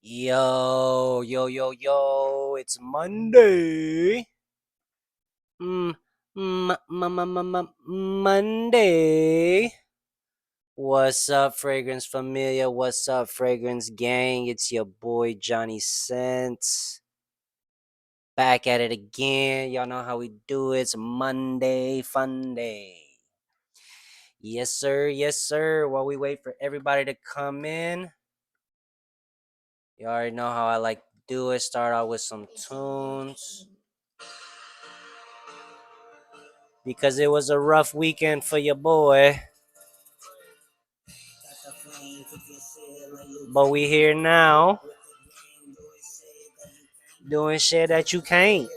Yo, yo, yo, yo, it's Monday. Mm, Monday. What's up, Fragrance Familia? What's up, Fragrance Gang? It's your boy Johnny Sense. Back at it again. Y'all know how we do it. It's Monday Fun Day. Yes, sir. Yes, sir. While we wait for everybody to come in, you already know how I like to do it. Start out with some tunes. Because it was a rough weekend for your boy. But we here now doing shit that you can't.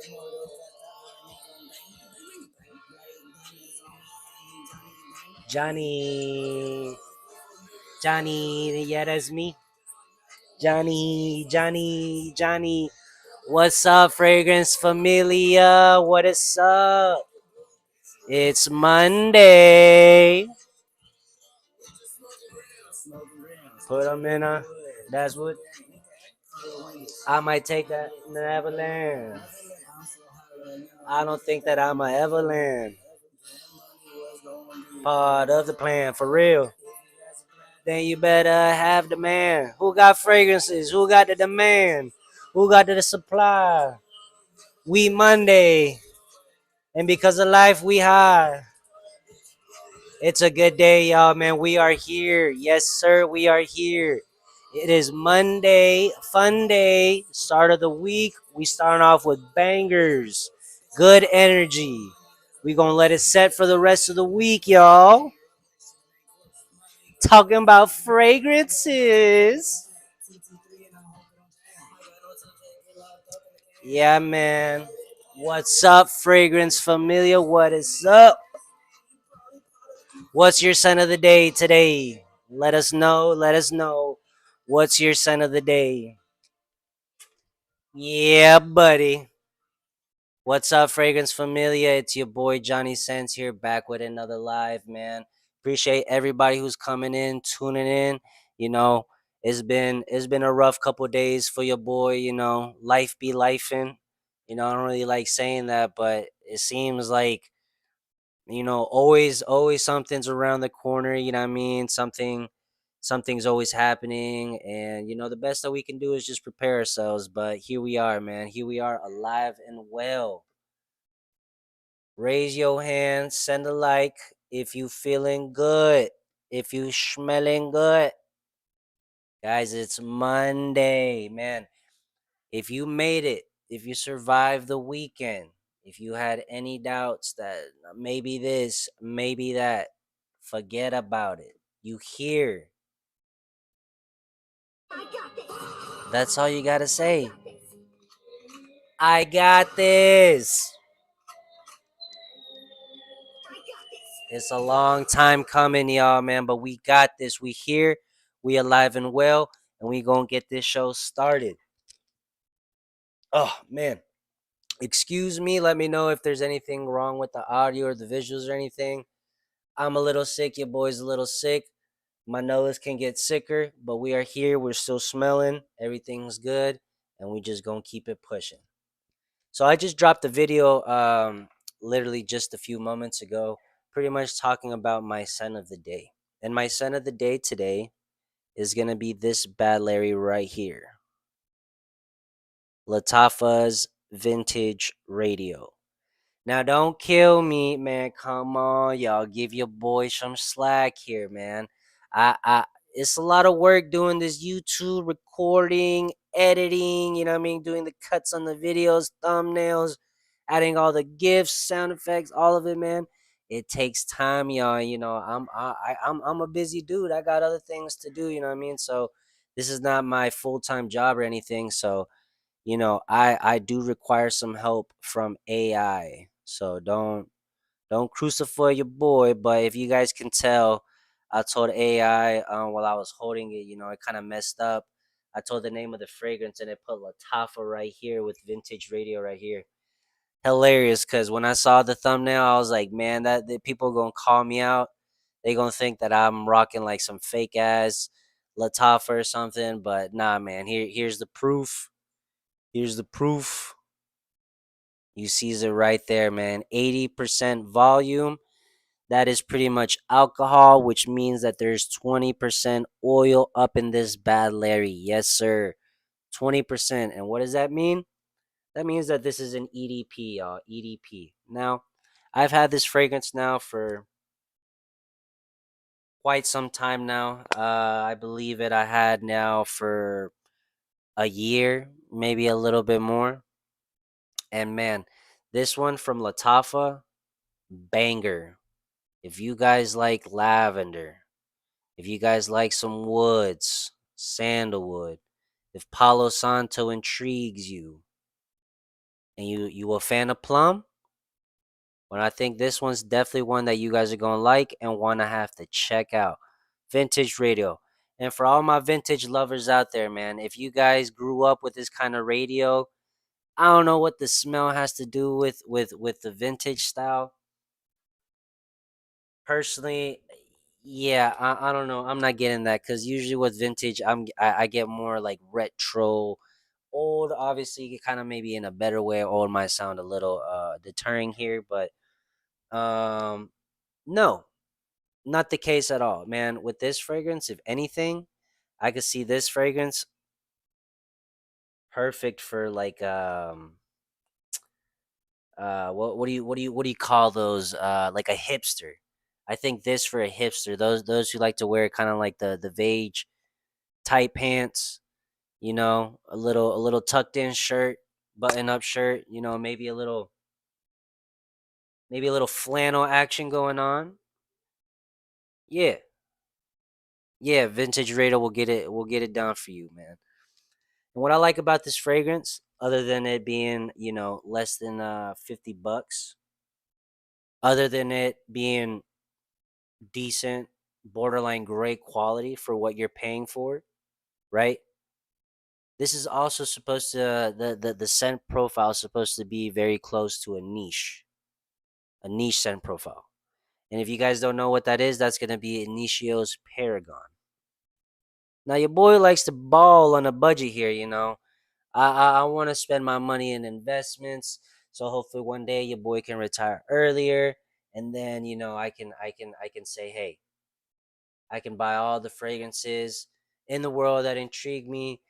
Johnny. Johnny, yeah, that's me. Johnny. What's up, Fragrance Familia? What is up? It's Monday. Put them in a. That's what. I might take that Neverland. I don't think that I'm a Everland. Part of the plan, for real. Then you better have the man. Who got fragrances? Who got the demand? Who got the supply? We Monday. And because of life, we high. It's a good day, y'all, man. We are here. Yes, sir, we are here. It is Monday, fun day, start of the week. We starting off with bangers, good energy. We gonna let it set for the rest of the week, y'all. Talking about fragrances. Yeah, man. What's up, Fragrance Familia? What is up? What's your scent of the day today? Let us know. Let us know. What's your scent of the day? Yeah, buddy. What's up, Fragrance Familia? It's your boy Johnny Sense here, back with another live, man. Appreciate everybody who's coming in, tuning in. You know, it's been a rough couple days for your boy. Life be lifing. I don't really like saying that, but it seems like always something's around the corner. You know what I mean? Something's always happening, and the best that we can do is just prepare ourselves. But here we are, man. Here we are, alive and well. Raise your hand, send a like if you feeling good, if you smelling good. Guys, it's Monday, man. If you made it, if you survived the weekend, if you had any doubts that maybe this, maybe that, forget about it. You here. That's all you gotta say. I got this. It's a long time coming, y'all, man, but we got this. We here, we alive and well, and we gonna get this show started. Oh, man. Excuse me. Let me know if there's anything wrong with the audio or the visuals or anything. I'm a little sick. Your boy's a little sick. My nose can get sicker, but we are here. We're still smelling. Everything's good, and we just gonna keep it pushing. So I just dropped a video, literally just a few moments ago, pretty much talking about my scent of the day. And my scent of the day today is gonna be this bad Larry right here, Latafa's Vintage Radio. Now, don't kill me, man. Come on, y'all. Give your boy some slack here, man. It's a lot of work doing this YouTube recording, editing. You know what I mean? Doing the cuts on the videos, thumbnails, adding all the gifs, sound effects, all of it, man. It takes time, y'all. I'm a busy dude. I got other things to do. You know what I mean? So this is not my full-time job or anything. So I do require some help from AI. So don't crucify your boy. But if you guys can tell, I told AI while I was holding it, it kind of messed up. I told the name of the fragrance and it put Latafa right here with Vintage Radio right here. Hilarious, because when I saw the thumbnail, I was like, man, that the people gonna call me out. They gonna think that I'm rocking like some fake ass Latafa or something, but nah, man. Here's the proof. Here's the proof. You sees it right there, man. 80% volume. That is pretty much alcohol, which means that there's 20% oil up in this bad Larry. Yes, sir. 20%. And what does that mean? That means that this is an EDP, y'all. EDP. Now, I've had this fragrance now for quite some time now. I believe I had now for a year, maybe a little bit more. And man, this one from Latafa, banger. If you guys like lavender, if you guys like some woods, sandalwood, if Palo Santo intrigues you, and you a fan of plum, well, I think this one's definitely one that you guys are gonna like and wanna have to check out. Vintage radio. And for all my vintage lovers out there, man, if you guys grew up with this kind of radio, I don't know what the smell has to do with the vintage style. Personally, yeah, I don't know. I'm not getting that because usually with vintage, I get more like retro, old. Obviously, kind of maybe in a better way. Old might sound a little deterring here, but um, no, not the case at all, man. With this fragrance, if anything, I could see this fragrance perfect for like what do you call those like a hipster. I think this for a hipster, those who like to wear kind of like the beige tight pants, a little tucked in shirt, button up shirt, maybe a little flannel action going on. Yeah, yeah, vintage radar will get it done for you, man. And what I like about this fragrance, other than it being less than $50, other than it being decent, borderline great quality for what you're paying for, right? This is also supposed to the scent profile is supposed to be very close to a niche scent profile. And if you guys don't know what that is, that's gonna be Initio's Paragon. Now your boy likes to ball on a budget here, I want to spend my money in investments, so hopefully one day your boy can retire earlier, and then I can say, hey, I can buy all the fragrances in the world that intrigue me,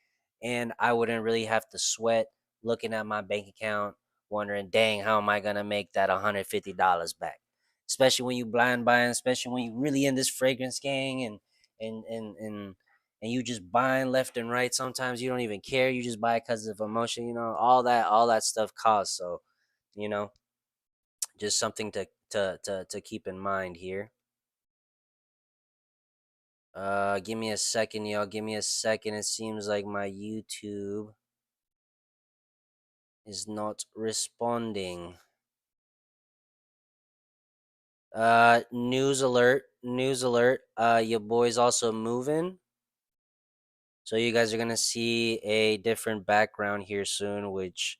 and I wouldn't really have to sweat looking at my bank account, wondering, dang, how am I gonna make that $150 back? Especially when you blind buying, especially when you really in this fragrance gang and and and and you just buying left and right. Sometimes you don't even care. You just buy because of emotion. All that stuff costs. So, you know, just something to keep in mind here. Give me a second, y'all. Give me a second. It seems like my YouTube is not responding. News alert. News alert. Your boy's also moving. So you guys are gonna see a different background here soon, which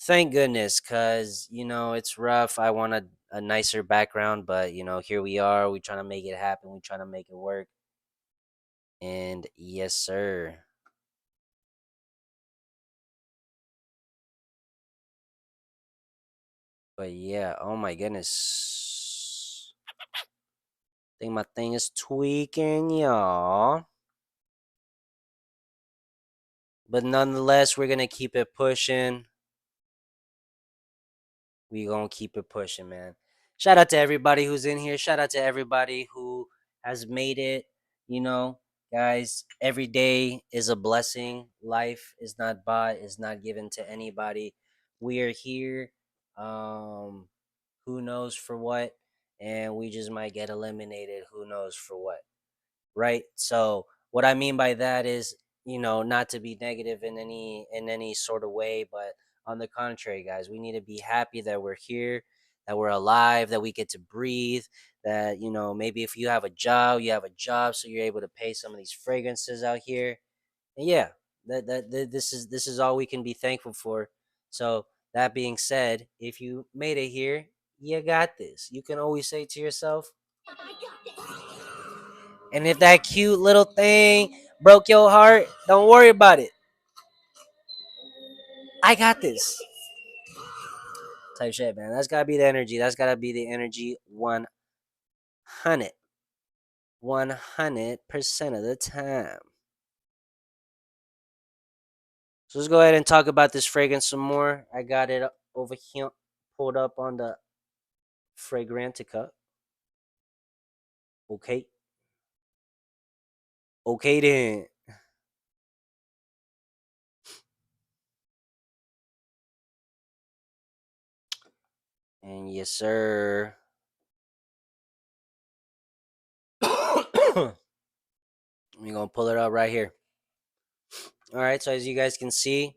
thank goodness, cause it's rough. I want a nicer background, but here we are. We trying to make it happen. We trying to make it work. And yes, sir. But yeah, oh my goodness. Think my thing is tweaking, y'all. But nonetheless, we're gonna keep it pushing. We gonna keep it pushing, man. Shout out to everybody who's in here. Shout out to everybody who has made it. You know, guys, every day is a blessing. Life is not bought, is not given to anybody. We are here. Um, who knows for what? And we just might get eliminated. Who knows for what? Right? So what I mean by that is, not to be negative in any sort of way, but on the contrary, guys, we need to be happy that we're here, that we're alive, that we get to breathe, that maybe if you have a job, you have a job, so you're able to pay some of these fragrances out here. And yeah, this is all we can be thankful for. So that being said, if you made it here, you got this. You can always say to yourself, And if that cute little thing broke your heart, don't worry about it. I got this. Type shit, man. That's gotta be the energy. That's gotta be the energy 100% of the time. So let's go ahead and talk about this fragrance some more. I got it over here, pulled up on the Fragrantica. Okay. Okay then. And yes, sir. We're gonna pull it up right here. All right, so as you guys can see,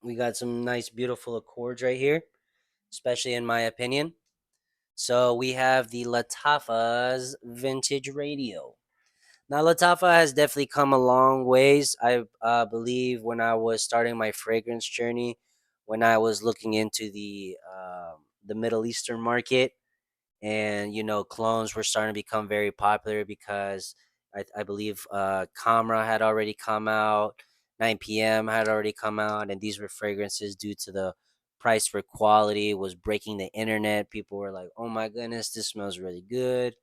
we got some nice, beautiful accords right here, especially in my opinion. So we have the Latafa's vintage radio. Now, Latafa has definitely come a long ways. I believe when I was starting my fragrance journey, when I was looking into the Middle Eastern market, and clones were starting to become very popular because I believe Camera had already come out, 9 p.m. had already come out, and these were fragrances due to the price for quality was breaking the internet. People were like, "Oh my goodness, this smells really good,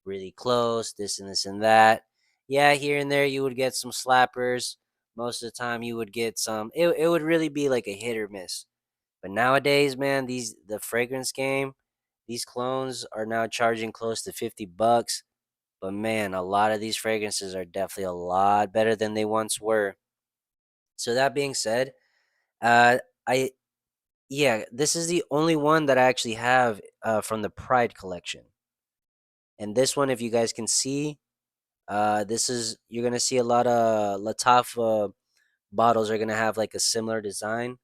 really close, this and this and that." Yeah, here and there you would get some slappers. Most of the time you would get some. It would really be like a hit or miss. But nowadays, man, the fragrance game, these clones are now charging close to $50. But man, a lot of these fragrances are definitely a lot better than they once were. So that being said, uh, I yeah, this is the only one that I actually have from the Pride collection. And this one, if you guys can see, this is you're gonna see a lot of Latafa bottles are gonna have like a similar design.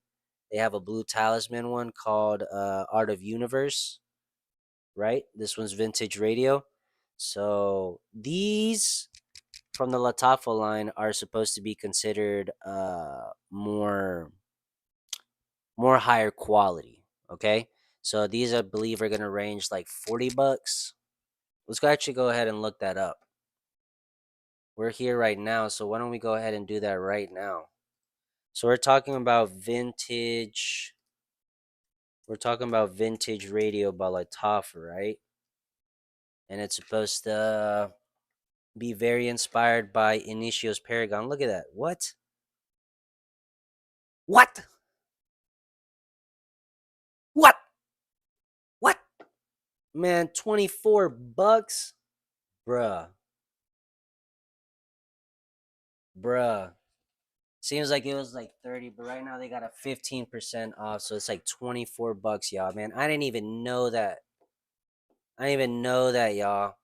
They have a blue talisman one called Art of Universe, right? This one's vintage radio. So these from the Latafa line are supposed to be considered more higher quality. Okay, so these I believe are gonna range like $40. Let's actually go ahead and look that up. We're here right now, so why don't we go ahead and do that right now? So we're talking about vintage. We're talking about vintage radio by Latafa, right? And it's supposed to be very inspired by Inicio's Paragon. Look at that. What? What? What? What? Man, $24? Bruh. Bruh. Seems like it was like 30, but right now they got a 15% off, so it's like $24, y'all, man. I didn't even know that. I didn't even know that, y'all.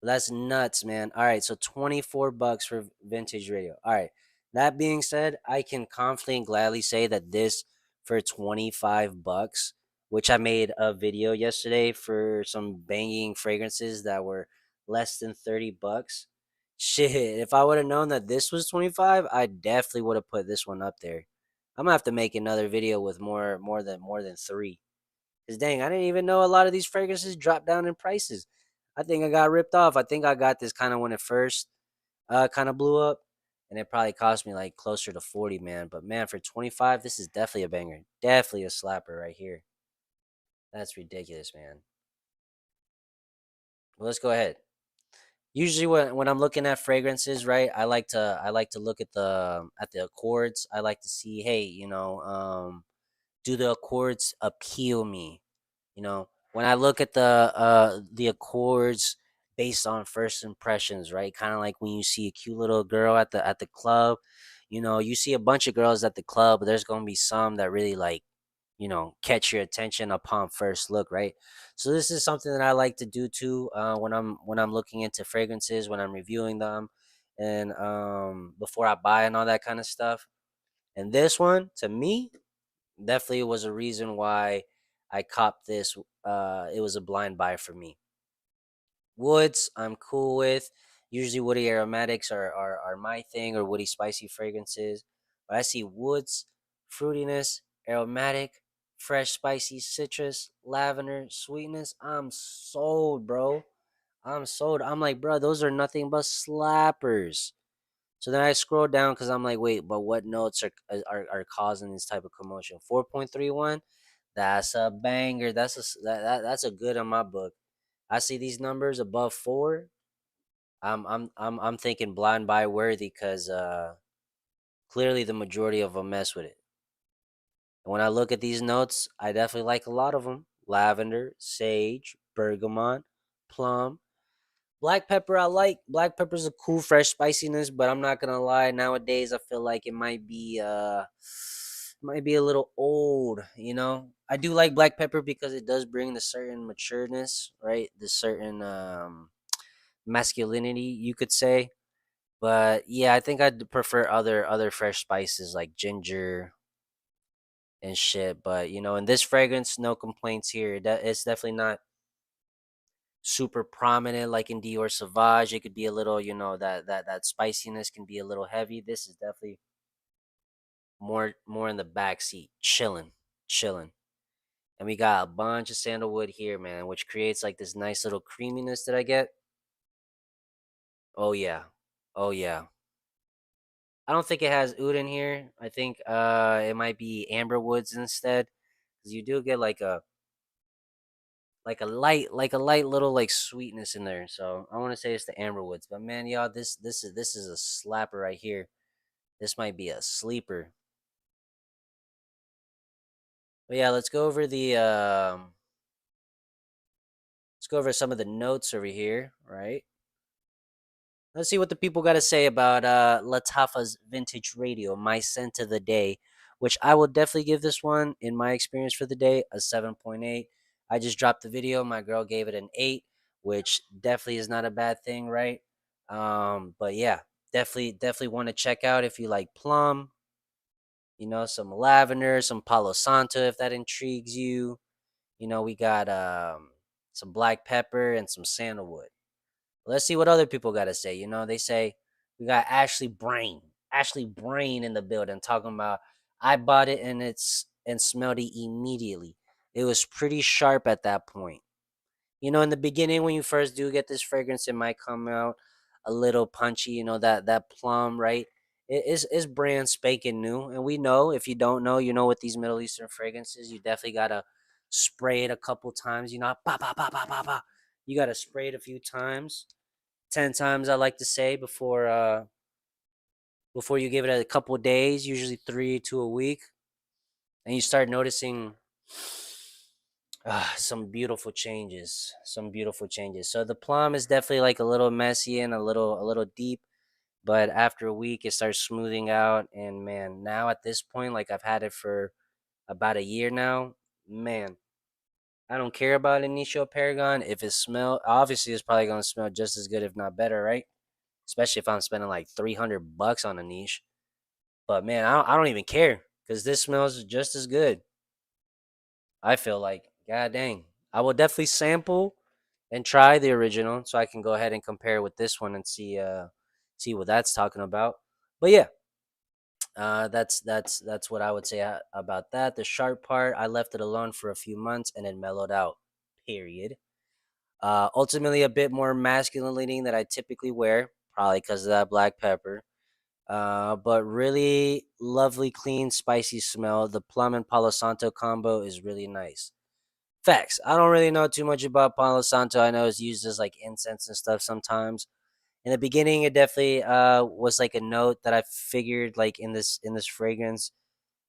That's nuts, man. All right, so $24 for vintage radio. All right. That being said, I can confidently and gladly say that this for $25, which I made a video yesterday for some banging fragrances that were less than $30. Shit, if I would have known that this was 25, I definitely would have put this one up there. I'm gonna have to make another video with more than three. Cause dang, I didn't even know a lot of these fragrances dropped down in prices. I think I got ripped off. I think I got this kind of when it first kind of blew up, and it probably cost me like closer to 40, man. But man, for 25, this is definitely a banger. Definitely a slapper right here. That's ridiculous, man. Well, let's go ahead. Usually when I'm looking at fragrances, right, I like to look at the accords. I like to see, hey, do the accords appeal me? When I look at the accords based on first impressions, right? Kind of like when you see a cute little girl at the club, you see a bunch of girls at the club, but there's gonna be some that really like, catch your attention upon first look, right? So this is something that I like to do too when I'm looking into fragrances, when I'm reviewing them, and before I buy and all that kind of stuff. And this one, to me, definitely was a reason why I copped this. It was a blind buy for me. Woods, I'm cool with. Usually, woody aromatics are my thing, or woody spicy fragrances. But I see woods, fruitiness, aromatic, fresh, spicy, citrus, lavender, sweetness. I'm sold, bro. I'm sold. I'm like, bro, those are nothing but slappers. So then I scroll down because I'm like, wait, but what notes are causing this type of commotion? 4.31. That's a banger. That's a good on my book. I see these numbers above four. I'm thinking blind buy worthy because clearly the majority of them mess with it. And when I look at these notes, I definitely like a lot of them: lavender, sage, bergamot, plum. Black pepper, I like. Black pepper's a cool, fresh spiciness, but I'm not gonna lie. Nowadays, I feel like it might be a little old. I do like black pepper because it does bring the certain matureness, right? The certain masculinity, you could say. But yeah, I think I'd prefer other fresh spices like ginger and shit. But in this fragrance, no complaints here. It's definitely not super prominent like in Dior Sauvage. It could be a little, that spiciness can be a little heavy. This is definitely more in the back seat, chilling. And we got a bunch of sandalwood here, man, which creates like this nice little creaminess that I get. Oh yeah. Oh yeah. I don't think it has oud in here. I think it might be amber woods instead. Cause you do get like a light little like sweetness in there. So I want to say it's the amber woods. But man, y'all, this is a slapper right here. This might be a sleeper. But yeah, let's go over some of the notes over here, right? Let's see what the people got to say about Latafa's vintage radio, my scent of the day, which I will definitely give this one, in my experience for the day, a 7.8. I just dropped the video. My girl gave it an 8, which definitely is not a bad thing, right? But yeah, definitely want to check out if you like plum, some lavender, some Palo Santo if that intrigues you. We got some black pepper and some sandalwood. Let's see what other people got to say. They say we got Ashley Brain in the building talking about I bought it and smelled it immediately. It was pretty sharp at that point. In the beginning when you first do get this fragrance, it might come out a little punchy. That plum, right? It is brand spanking new, and we know if you don't know, with these Middle Eastern fragrances, you definitely gotta spray it a couple times. Ba ba ba ba ba ba. You gotta spray it a few times 10 times I like to say before you give it a couple days, usually 3 to a week, and you start noticing some beautiful changes. So the plum is definitely like a little messy and a little deep, but after a week it starts smoothing out. And man, now at this point, like I've had it for about a year now, man, I don't care about Initio Paragon. If it smell, obviously it's probably gonna smell just as good, if not better, right? Especially if I'm spending like $300 on a niche. But man, I don't even care because this smells just as good. I feel like, god dang, I will definitely sample and try the original so I can go ahead and compare with this one and see what that's talking about. But yeah, that's what I would say about that. The sharp part, I left it alone for a few months and it mellowed out. Period. Ultimately, a bit more masculine leaning that I typically wear, probably because of that black pepper. But really lovely, clean, spicy smell. The plum and Palo Santo combo is really nice. Facts. I don't really know too much about Palo Santo. I know it's used as like incense and stuff sometimes. In the beginning, it definitely was like a note that I figured like in this fragrance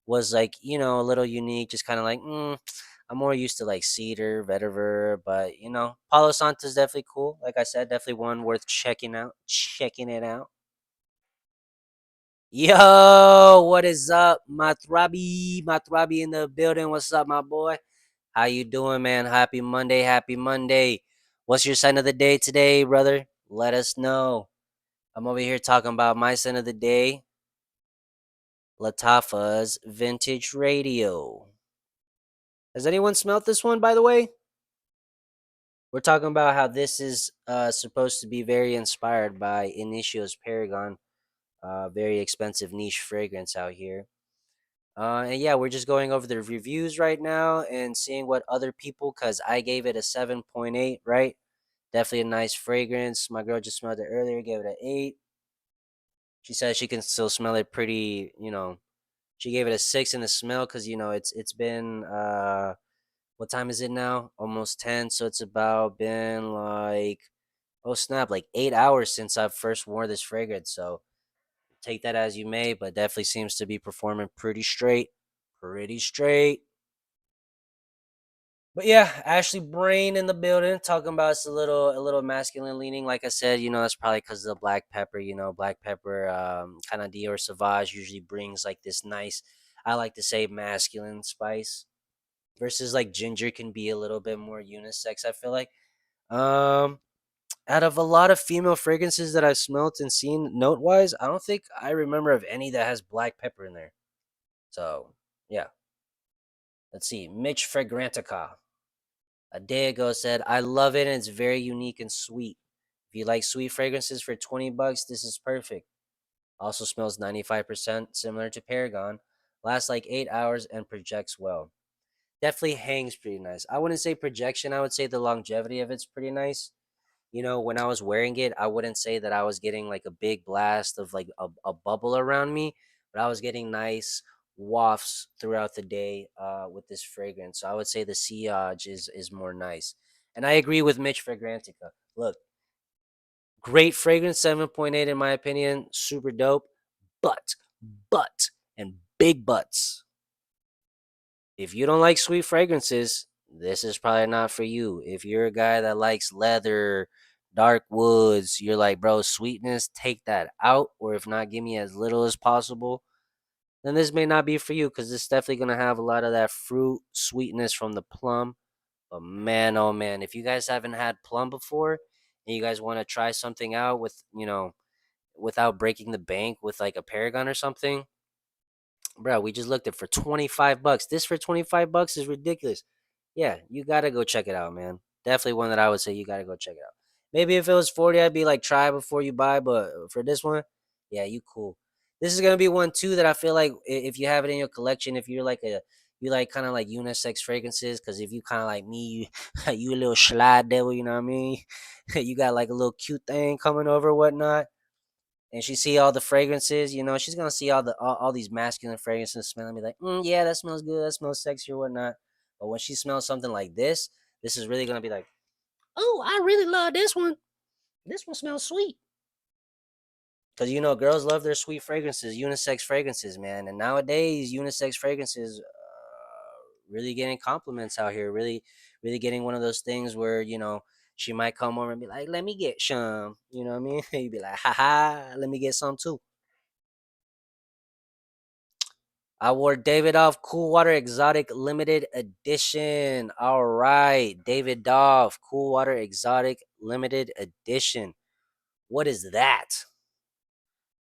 was like a little unique, just kind of like I'm more used to like cedar, vetiver, but Palo Santo is definitely cool. Like I said, definitely one worth checking it out. Yo, what is up, Matrabi? Matrabi in the building. What's up, my boy? How you doing, man? Happy Monday. Happy Monday. What's your sign of the day today, brother? Let us know. I'm over here talking about my sign of the day, Latafa's Vintage Radio. Has anyone smelt this one, by the way? We're talking about how this is supposed to be very inspired by Initio's Paragon, very expensive niche fragrance out here. And yeah, we're just going over the reviews right now and seeing what other people, because I gave it a 7.8, right? Definitely a nice fragrance. My girl just smelled it earlier, gave it an 8. She said she can still smell it pretty, she gave it a 6 in the smell because it's been what time is it now? Almost 10. So it's about been like, oh snap, like 8 hours since I first wore this fragrance. So take that as you may, but definitely seems to be performing pretty straight. Pretty straight. But yeah, Ashley Brain in the building, talking about it's a little masculine leaning. Like I said, that's probably because of the black pepper. Black pepper, kind of Dior Sauvage usually brings like this nice, I like to say, masculine spice. Versus like ginger can be a little bit more unisex. I feel like. Um, Out of a lot of female fragrances that I've smelt and seen note wise, I don't think I remember of any that has black pepper in there. So yeah, let's see. Mitch Fragrantica a day ago said, "I love it and it's very unique and sweet. If you like sweet fragrances for $20, this is perfect. Also smells 95% similar to Paragon. Lasts like 8 hours and projects well. Definitely hangs pretty nice. I wouldn't say projection. I would say the longevity of it's pretty nice. When I was wearing it, I wouldn't say that I was getting like a big blast of like a bubble around me, but I was getting nice wafts throughout the day with this fragrance. So I would say the sillage is more nice. And I agree with Mitch Fragrantica. Look, great fragrance, 7.8 in my opinion, super dope. But, but, and big butts. If you don't like sweet fragrances, this is probably not for you. If you're a guy that likes leather, dark woods, you're like, bro, sweetness, take that out. Or if not, give me as little as possible. Then this may not be for you because it's definitely going to have a lot of that fruit sweetness from the plum. But man, oh man, if you guys haven't had plum before and you guys want to try something out without breaking the bank with like a Paragon or something, bro, we just looked at for 25 bucks. This for 25 bucks is ridiculous. Yeah, you got to go check it out, man. Definitely one that I would say you got to go check it out. Maybe if it was 40, I'd be like try before you buy, but for this one, yeah, you cool. This is going to be one too that I feel like if you have it in your collection, if you're like you like kind of like unisex fragrances, because if you kind of like me, you a little slide devil, you know what I mean? You got like a little cute thing coming over, whatnot, and she see all the fragrances, she's gonna see all these masculine fragrances, smell and be like, yeah, that smells good, that smells sexy or whatnot. But when she smells something like this is really gonna be like, oh, I really love this one. This one smells sweet. Because girls love their sweet fragrances, unisex fragrances, man. And nowadays, unisex fragrances really getting compliments out here. Really, really getting one of those things where she might come over and be like, "Let me get some." You know what I mean? You'd be like, "Ha ha, let me get some too." I wore Davidoff Cool Water Exotic Limited Edition. All right, Davidoff Cool Water Exotic Limited Edition. What is that?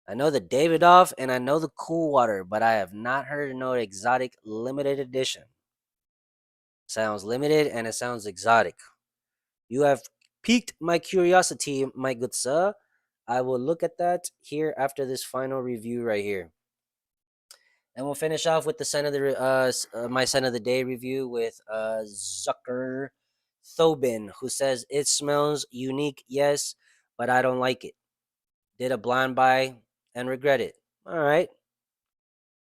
I know the Davidoff and I know the Cool Water, but I have not heard no Exotic Limited Edition. Sounds limited and it sounds exotic. You have piqued my curiosity, my good sir. I will look at that here after this final review right here. And we'll finish off with the my scent of the day review with Zucker Thobin, who says it smells unique, yes, but I don't like it. Did a blind buy and regret it. All right,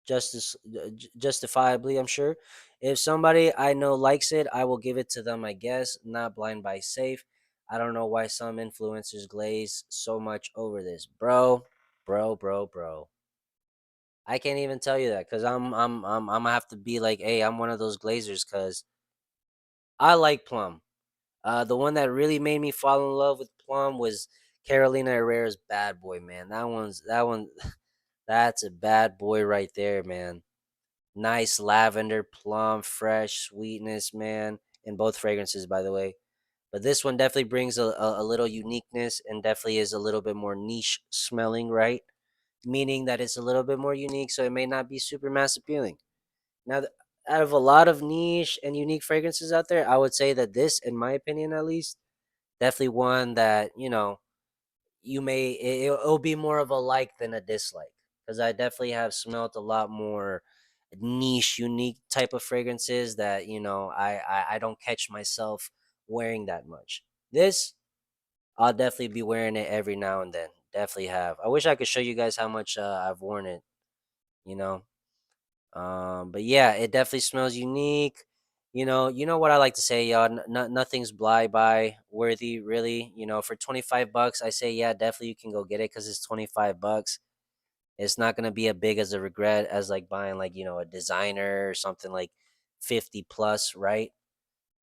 justifiably, I'm sure. If somebody I know likes it, I will give it to them. I guess not blind buy safe. I don't know why some influencers glaze so much over this, bro. I can't even tell you that because I'm gonna have to be like, hey, I'm one of those glazers because I like Plum. The one that really made me fall in love with Plum was Carolina Herrera's Bad Boy, man. That one that's a bad boy right there, man. Nice lavender, plum, fresh sweetness, man. In both fragrances, by the way. But this one definitely brings a little uniqueness and definitely is a little bit more niche smelling, right? Meaning that it's a little bit more unique, so it may not be super mass appealing. Now, out of a lot of niche and unique fragrances out there, I would say that this, in my opinion at least, definitely one that, it'll be more of a like than a dislike. Because I definitely have smelt a lot more niche, unique type of fragrances that, I don't catch myself wearing that much. This, I'll definitely be wearing it every now and then. Definitely have. I wish I could show you guys how much I've worn it. You know. But yeah, it definitely smells unique. You know what I like to say, y'all. Nothing's blind buy worthy, really. For 25 bucks, I say yeah, definitely you can go get it because it's 25 bucks. It's not gonna be as big as a regret as like buying like a designer or something like 50 plus, right?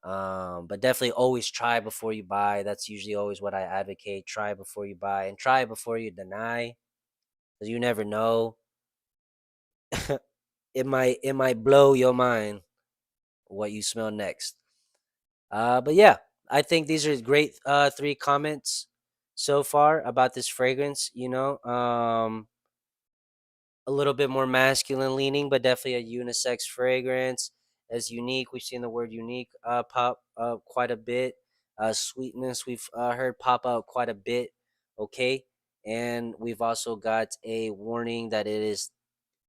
But definitely always try before you buy. That's usually always what I advocate. Try before you buy and try before you deny, because you never know. It might blow your mind what you smell next. But yeah, I think these are great three comments so far about this fragrance. A little bit more masculine leaning, but definitely a unisex fragrance. As unique, we've seen the word unique pop up quite a bit. Sweetness, we've heard pop out quite a bit. Okay, and we've also got a warning that it is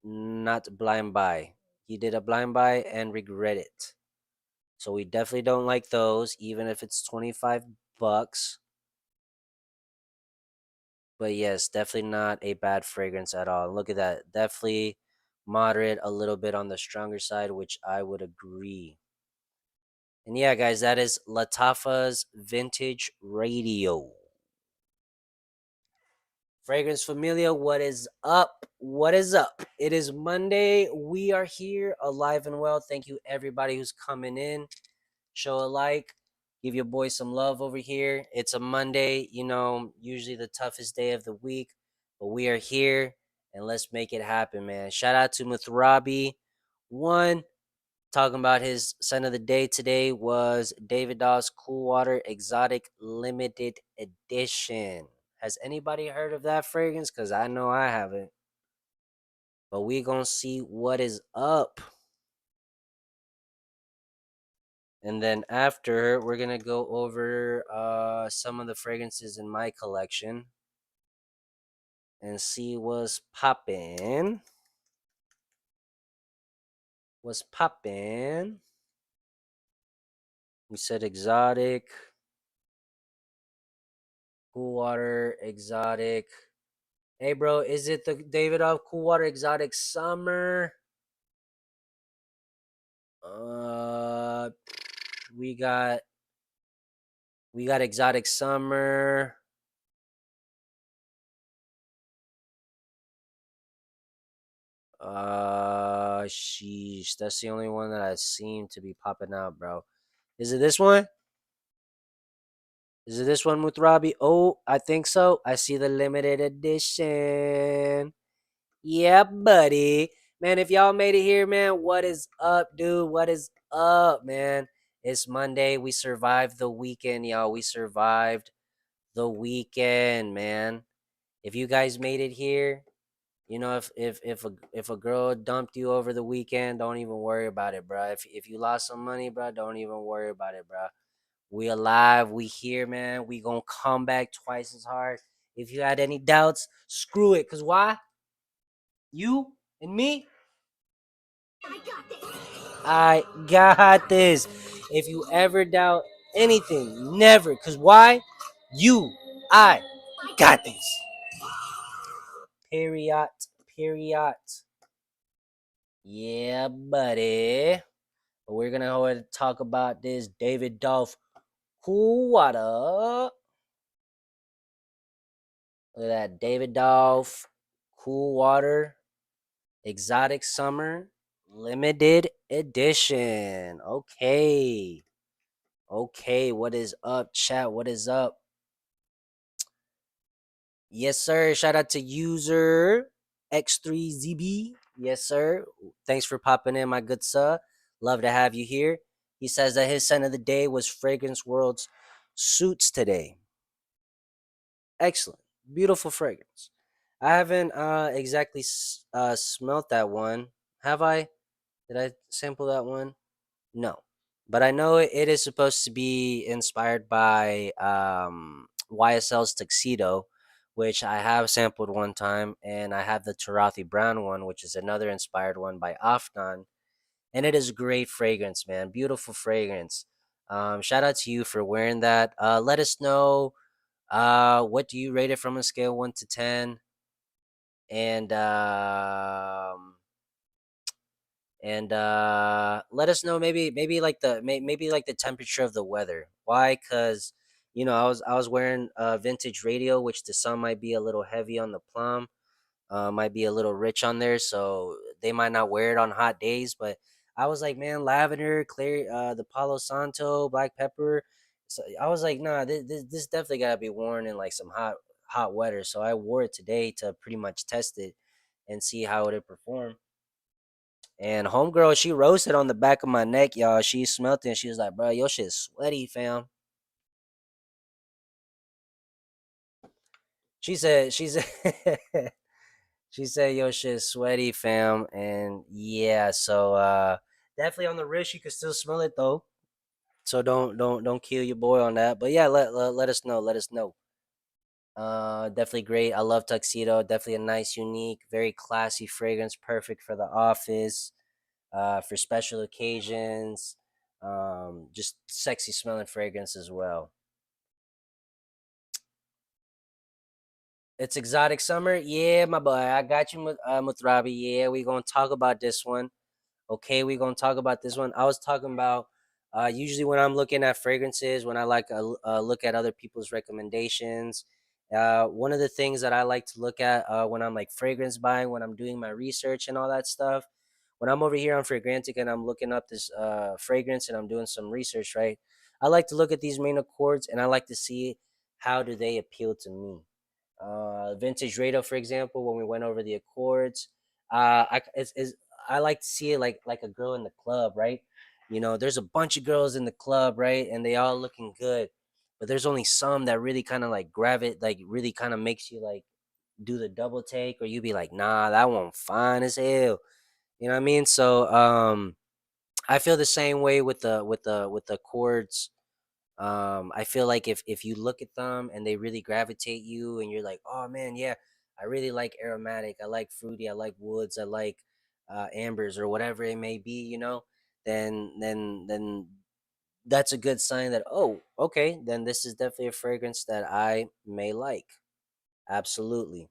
not blind buy. He did a blind buy and regret it. So we definitely don't like those, even if it's 25 bucks. But yes, definitely not a bad fragrance at all. Look at that. Definitely moderate, a little bit on the stronger side, which I would agree. And yeah, guys, that is Latafa's Vintage Radio. Fragrance Familia, what is up? What is up? It is Monday. We are here alive and well. Thank you, everybody who's coming in. Show a like, give your boy some love over here. It's a Monday, usually the toughest day of the week, but we are here and let's make it happen, man. Shout out to Muthrabi. One, talking about his son of the day today was David Dawes Cool Water Exotic Limited Edition. Has anybody heard of that fragrance? Because I know I haven't. But we gonna see what is up. And then after, we're gonna go over some of the fragrances in my collection and see what's poppin'. What's poppin'? We said exotic, cool water, exotic. Hey, bro, is it the David of Cool Water Exotic Summer? Uh, we got exotic summer. Sheesh, that's the only one that I seem to be popping out, bro. Is it this one? Is it this one, Muthrabi? Oh, I think so. I see the limited edition. Yeah, buddy. Man, if y'all made it here, man, what is up, dude? What is up, man? It's Monday. We survived the weekend, y'all. We survived the weekend, man. If you guys made it here, if a girl dumped you over the weekend, don't even worry about it, bro. If you lost some money, bro, don't even worry about it, bro. We alive, we here, man. We gonna come back twice as hard. If you had any doubts, screw it. Cause why? You and me, I got this. If you ever doubt anything, never. Cause why? I got this. Period. Period. Yeah, buddy. We're gonna go ahead and talk about this David Dolph Cool Water. Look at that. David Dolph Cool Water Exotic Summer Limited Edition. Okay. Okay. What is up, chat? What is up? Yes, sir. Shout out to user X3ZB. Yes, sir. Thanks for popping in, my good sir. Love to have you here. He says that his scent of the day was Fragrance World's Suits today. Excellent. Beautiful fragrance. I haven't exactly smelt that one. Have I? Did I sample that one? No. But I know it is supposed to be inspired by YSL's Tuxedo, which I have sampled one time, and I have the Tarathi Brown one, which is another inspired one by Afnan, and it is great fragrance, man. Beautiful fragrance. Shout out to you for wearing that. Let us know What do you rate it from a scale 1 to 10? And let us know, maybe like maybe like the temperature of the weather. Why? Because I was wearing a vintage radio, which to some might be a little heavy on the plum, might be a little rich on there, so they might not wear it on hot days. But I was like, man, lavender, clear, the Palo Santo, black pepper. So I was like, nah, this definitely gotta be worn in like some hot weather. So I wore it today to pretty much test it and see how it would perform. And homegirl, she roasted on the back of my neck, y'all. She smelt it and she was like, bro, your shit's sweaty, fam. She said, she said your shit's sweaty, fam. And yeah, so definitely on the wrist, you can still smell it though. So don't kill your boy on that. But yeah, let us know. Let us know. Definitely great. I love tuxedo. Definitely a nice, unique, very classy fragrance, perfect for the office, for special occasions. Just sexy smelling fragrance as well. It's exotic summer. Yeah, my boy. I got you, Muthrabi. Yeah, we gonna talk about this one. Okay, we gonna talk about this one. I was talking about usually when I'm looking at fragrances, when I like look at other people's recommendations. One of the things that I like to look at when I'm like fragrance buying, when I'm doing my research and all that stuff, when I'm over here on Fragrantic and I'm looking up this fragrance and I'm doing some research, right? I like to look at these main accords and I like to see how do they appeal to me. Vintage Radio, for example, when we went over the accords, I like to see it like a girl in the club, right? There's a bunch of girls in the club, right, and they all looking good, but there's only some that really kind of like like really kind of makes you like do the double take, or you be like, nah, that one fine as hell. You know what I mean? So I feel the same way with the chords. I feel like if you look at them and they really gravitate you, and you're like, oh man, yeah, I really like aromatic, I like fruity, I like woods, I like ambers or whatever it may be, then that's a good sign that, oh, okay, then this is definitely a fragrance that I may like. Absolutely.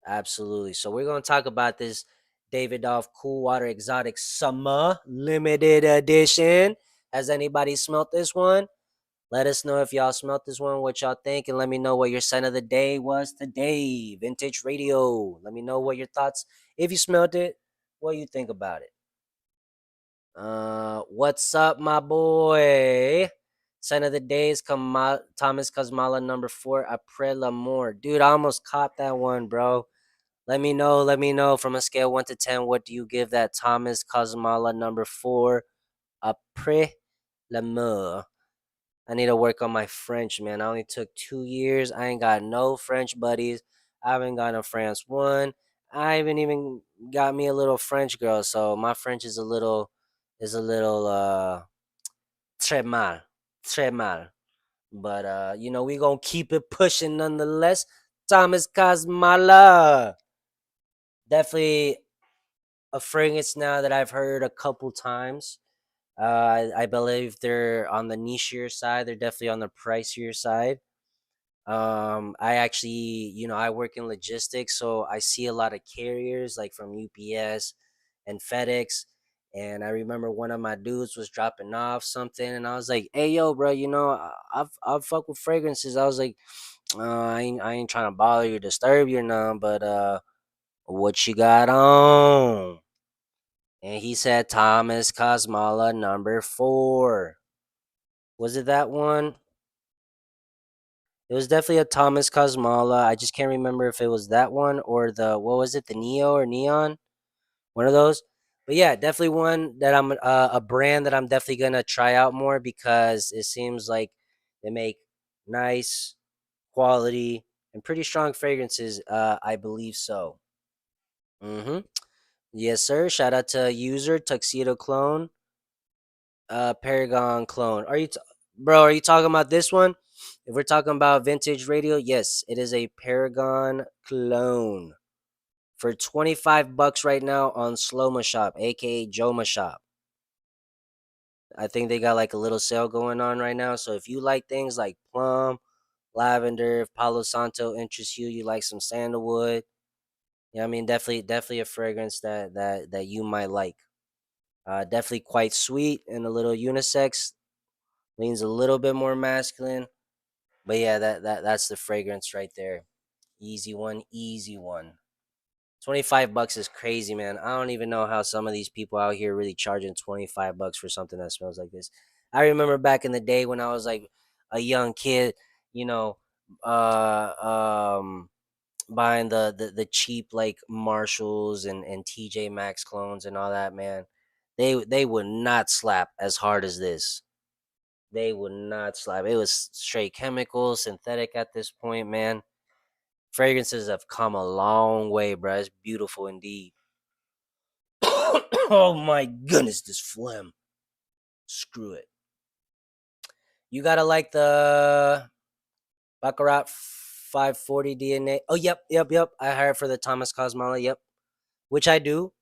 Absolutely. So we're gonna talk about this Davidoff Cool Water Exotic Summer Limited Edition. Has anybody smelt this one? Let us know if y'all smelt this one, what y'all think, and let me know what your scent of the day was today. Vintage Radio. Let me know what your thoughts. If you smelt it, what you think about it. What's up, my boy? Scent of the day is Thomas Kazmala number 4, Après l'amour. Dude, I almost caught that one, bro. Let me know from a scale 1 to 10. What do you give that Thomas Kazmala number 4, Après l'amour? I need to work on my French, man. I only took 2 years. I ain't got no French buddies. I haven't gone to France one. I haven't even got me a little French girl, so my French is a little très mal. Très mal. But we gonna keep it pushing nonetheless. Thomas Kazmala. Definitely a fragrance now that I've heard a couple times. I believe they're on the nichier side. They're definitely on the pricier side. I actually, I work in logistics, so I see a lot of carriers like from UPS and FedEx. And I remember one of my dudes was dropping off something, and I was like, "Hey, yo, bro, I fuck with fragrances." I was like, I ain't trying to bother you, disturb you, or none, but what you got on?" And he said Thomas Kosmala number 4. Was it that one? It was definitely a Thomas Kosmala. I just can't remember if it was that one or what was it, the Neo or Neon? One of those. But yeah, definitely one that I'm a brand that I'm definitely gonna try out more, because it seems like they make nice quality and pretty strong fragrances. I believe so. Mm-hmm. Yes, sir. Shout out to user Tuxedo Clone. Paragon clone. Bro? Are you talking about this one? If we're talking about vintage radio, yes, it is a Paragon clone for $25 right now on Sloma Shop, aka Joma Shop. I think they got like a little sale going on right now. So if you like things like plum, lavender. If Palo Santo interests you, you like some sandalwood. Yeah, I mean, definitely a fragrance that you might like. Definitely quite sweet and a little unisex. Leans a little bit more masculine, but yeah, that's the fragrance right there. Easy one, easy one. 25 bucks is crazy, man. I don't even know how some of these people out here really charging 25 bucks for something that smells like this. I remember back in the day when I was like a young kid, you know, buying the cheap like Marshalls and TJ Maxx clones and all that, man. They would not slap as hard as this. They would not slap. It was straight chemical, synthetic at this point, man. Fragrances have come a long way, bro. It's beautiful indeed. Oh my goodness, this phlegm. Screw it. You gotta like the Baccarat 540 DNA. Oh, yep. I hired for the Thomas Cosmala. Yep, which I do.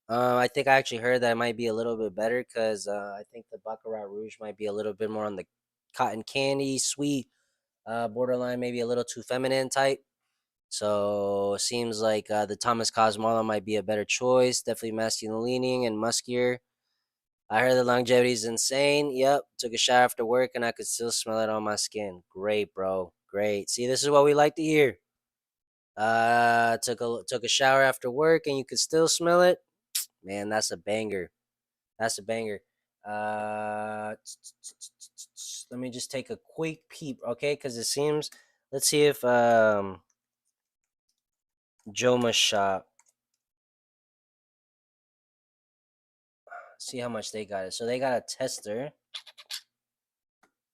I think I actually heard that it might be a little bit better because I think the Baccarat Rouge might be a little bit more on the cotton candy, sweet, borderline, maybe a little too feminine type. So seems like the Thomas Cosmala might be a better choice. Definitely masculine leaning and muskier. I heard the longevity is insane. Yep, took a shower after work and I could still smell it on my skin. Great, bro. Great. See, this is what we like to hear. Took a shower after work and you could still smell it. Man, that's a banger. That's a banger. Uh, Let me just take a quick peep, okay? Because it seems. Let's see if Joma shop. See how much they got it. So they got a tester.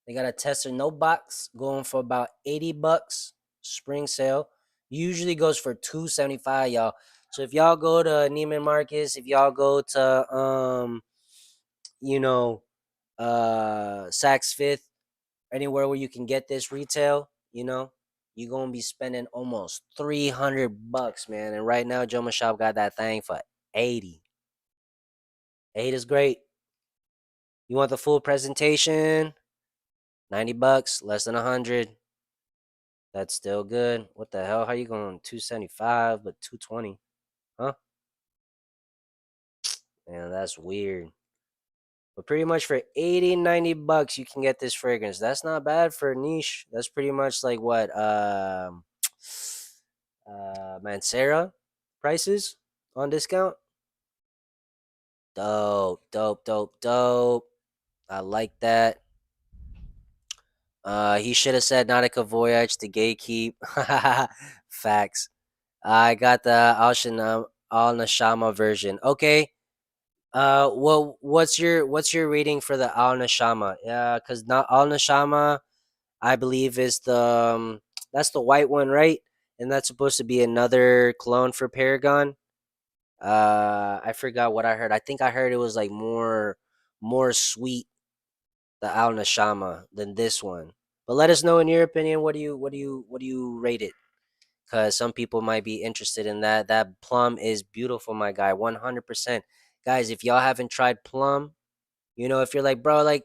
They got a tester, no box, going for about 80 bucks. Spring sale. Usually goes for 275, y'all. So if y'all go to Neiman Marcus, if y'all go to you know, Saks Fifth, anywhere where you can get this retail, you're gonna be spending almost 300 bucks, man. And right now, Joma Shop got that thing for 80. 8 is great. You want the full presentation? 90 bucks, less than 100. That's still good. What the hell? How you going 275 but 220? Huh? Man, that's weird. But pretty much for 80, 90 bucks, you can get this fragrance. That's not bad for a niche. That's pretty much like what Mancera prices on discount. Dope. I like that. He should have said Nautica Voyage to gatekeep. Facts. I got the Al Nashama version. Okay. Well, what's your rating for the Al Nashama? Yeah, because not Al Nashama, I believe is the that's the white one, right? And that's supposed to be another clone for Paragon. I forgot what I heard. I think I heard it was like more sweet, the Al Nashama, than this one. But let us know in your opinion. What do you rate it? Because some people might be interested in that. That plum is beautiful, my guy. 100%. Guys, if y'all haven't tried plum, if you're like, bro, like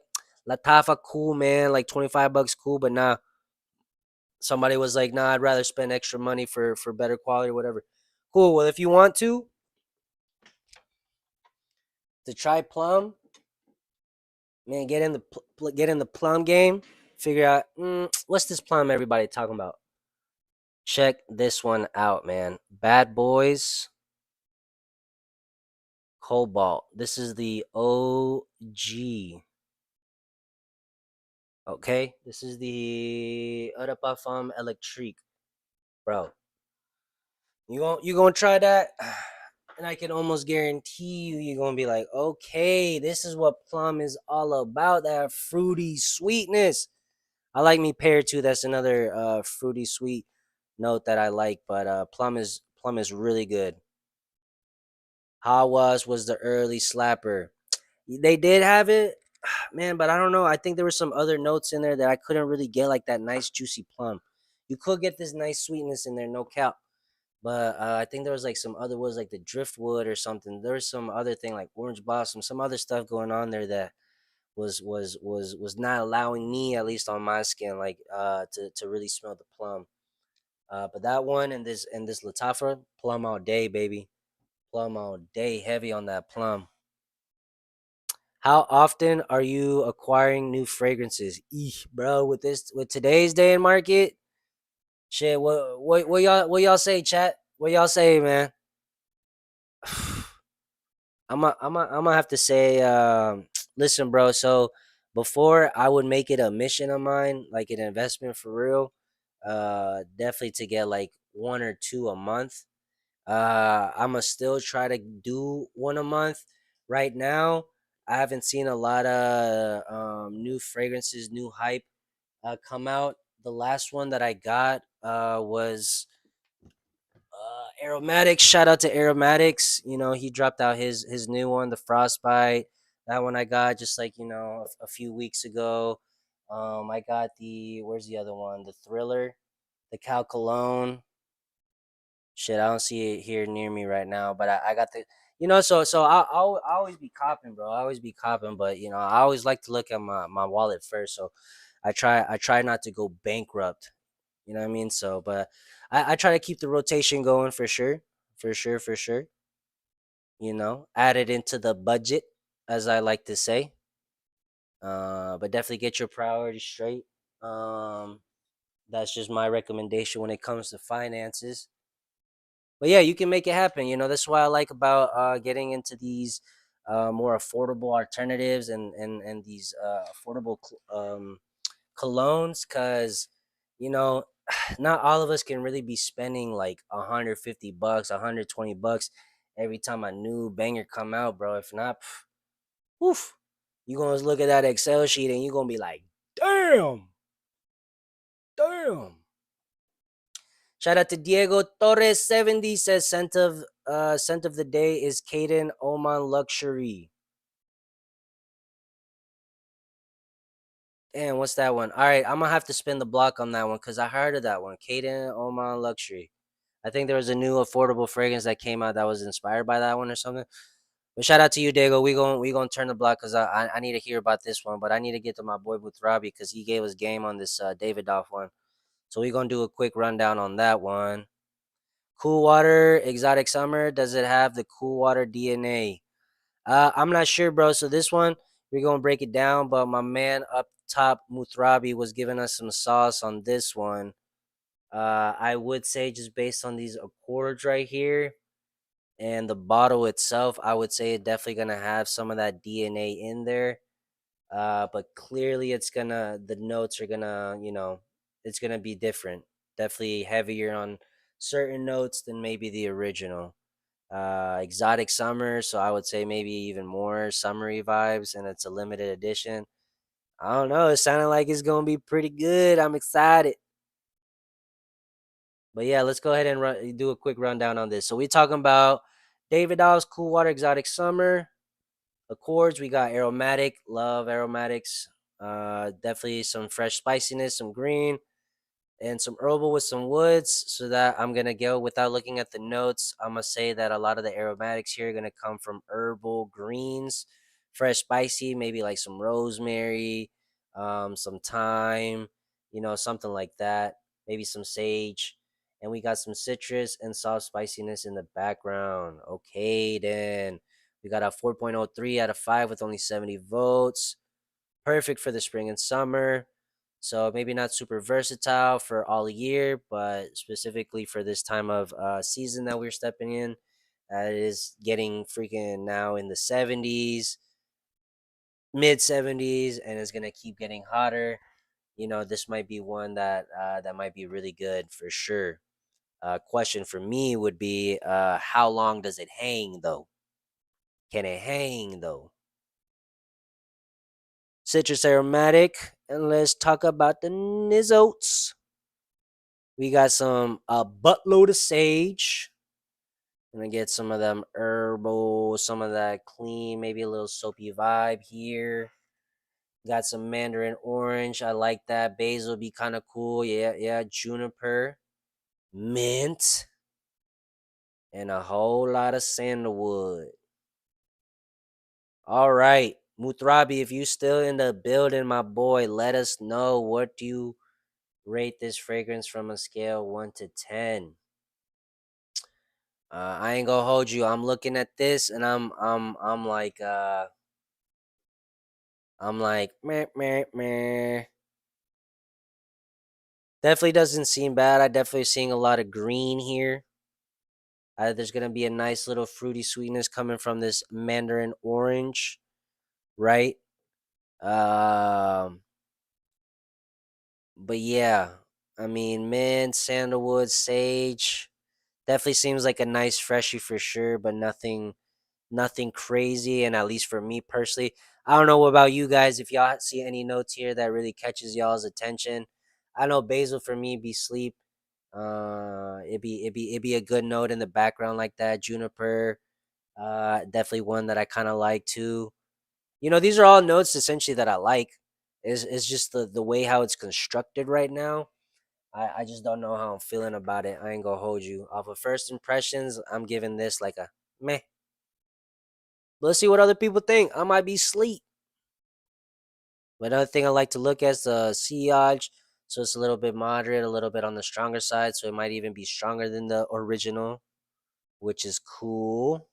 Latafa, cool, man, like 25 bucks, cool, but nah, somebody was like, nah, I'd rather spend extra money for better quality or whatever. Cool. Well, if you want to try plum, man, get in the plum game. Figure out what's this plum everybody talking about. Check this one out, man. Bad Boys Cobalt. This is the OG. Okay, this is the Eau de Parfum Electrique, bro. You gonna try that, and I can almost guarantee you're gonna be like, okay, this is what plum is all about. That fruity sweetness. I like me pear too. That's another fruity sweet note that I like. But plum is really good. Hawas was the early slapper. They did have it, man, but I don't know. I think there were some other notes in there that I couldn't really get, like that nice juicy plum. You could get this nice sweetness in there, no cap. But I think there was like some other woods, like the driftwood or something. There was some other thing like orange blossom, some other stuff going on there that was not allowing me, at least on my skin, like to really smell the plum. But that one and this Latafa, plum all day, baby. Plum all day, heavy on that plum. How often are you acquiring new fragrances? Eesh, bro, with today's day and market, shit. What y'all say, chat? What y'all say, man? I'm gonna have to say, listen, bro. So before I would make it a mission of mine, like an investment for real, definitely to get like one or two a month. I'ma still try to do one a month. Right now, I haven't seen a lot of new fragrances, new hype come out. The last one that I got was Aromatics. Shout out to Aromatics. You know, he dropped out his new one, the Frostbite. That one I got just like a few weeks ago. I got the where's the other one? The Thriller, the Cal Cologne. Shit, I don't see it here near me right now, but I got the so I always be copping, bro. I always be copping, but I always like to look at my wallet first. So I try not to go bankrupt. You know what I mean? So, but I try to keep the rotation going for sure, for sure, for sure. Add it into the budget, as I like to say. But definitely get your priorities straight. Um, that's just my recommendation when it comes to finances. But yeah, you can make it happen. That's what I like about getting into these more affordable alternatives and these affordable colognes, because you know not all of us can really be spending like 150 bucks, 120 bucks every time a new banger come out, bro. If not, woof, you gonna look at that Excel sheet and you gonna be like, damn, damn. Shout out to Diego Torres 70, says scent of the day is Caden Oman Luxury. Damn, what's that one? All right, I'm gonna have to spin the block on that one because I heard of that one. Caden Oman Luxury. I think there was a new affordable fragrance that came out that was inspired by that one or something. But shout out to you, Diego. We gonna turn the block because I need to hear about this one, but I need to get to my boy Booth Robbie because he gave us game on this David Doff one. So we gonna do a quick rundown on that one. Cool Water Exotic Summer. Does it have the Cool Water DNA? I'm not sure, bro. So this one we're gonna break it down, but my man up top, Muthrabi, was giving us some sauce on this one. I would say just based on these accords right here and the bottle itself, I would say it definitely gonna have some of that DNA in there. But clearly the notes are gonna, it's gonna be different. Definitely heavier on certain notes than maybe the original. Exotic summer, so I would say maybe even more summery vibes, and it's a limited edition. I don't know. It sounded like it's gonna be pretty good. I'm excited. But yeah, let's go ahead and do a quick rundown on this. So we talking about David Dobbs Cool Water Exotic Summer Accords. We got aromatic, love aromatics. Definitely some fresh spiciness, some green, and some herbal with some woods. So that I'm gonna go without looking at the notes. I'm gonna say that a lot of the aromatics here are gonna come from herbal greens, fresh spicy, maybe like some rosemary, some thyme, something like that. Maybe some sage. And we got some citrus and soft spiciness in the background. Okay, then we got a 4.03 out of 5 with only 70 votes. Perfect for the spring and summer. So maybe not super versatile for all year, but specifically for this time of season that we're stepping in, it is getting freaking now in the 70s, mid 70s, and it's gonna keep getting hotter. This might be one that might be really good for sure. Question for me would be, how long does it hang though? Can it hang though? Citrus aromatic, and let's talk about the Nizzotes. We got some buttload of sage. Gonna get some of them herbal, some of that clean, maybe a little soapy vibe here. Got some mandarin orange. I like that. Basil be kind of cool. Yeah, yeah. Juniper, mint, and a whole lot of sandalwood. All right. Mutrabi, if you still in the building, my boy, let us know. What do you rate this fragrance from a scale 1 to 10? I ain't gonna hold you. I'm looking at this and I'm like meh meh meh. Definitely doesn't seem bad. I definitely seeing a lot of green here. There's gonna be a nice little fruity sweetness coming from this mandarin orange, right? Um, but yeah, I mean, mint, sandalwood, sage. Definitely seems like a nice freshie for sure, but nothing crazy. And at least for me personally, I don't know about you guys. If y'all see any notes here that really catches y'all's attention, I know basil for me be sleep. It'd be a good note in the background like that. Juniper, definitely one that I kind of like too. These are all notes essentially that I like. Is just the way how it's constructed right now. I just don't know how I'm feeling about it. I ain't gonna hold you. Off of first impressions, I'm giving this like a meh. Let's see what other people think. I might be sleep. But another thing I like to look at is the sillage. So it's a little bit moderate, a little bit on the stronger side. So it might even be stronger than the original, which is cool.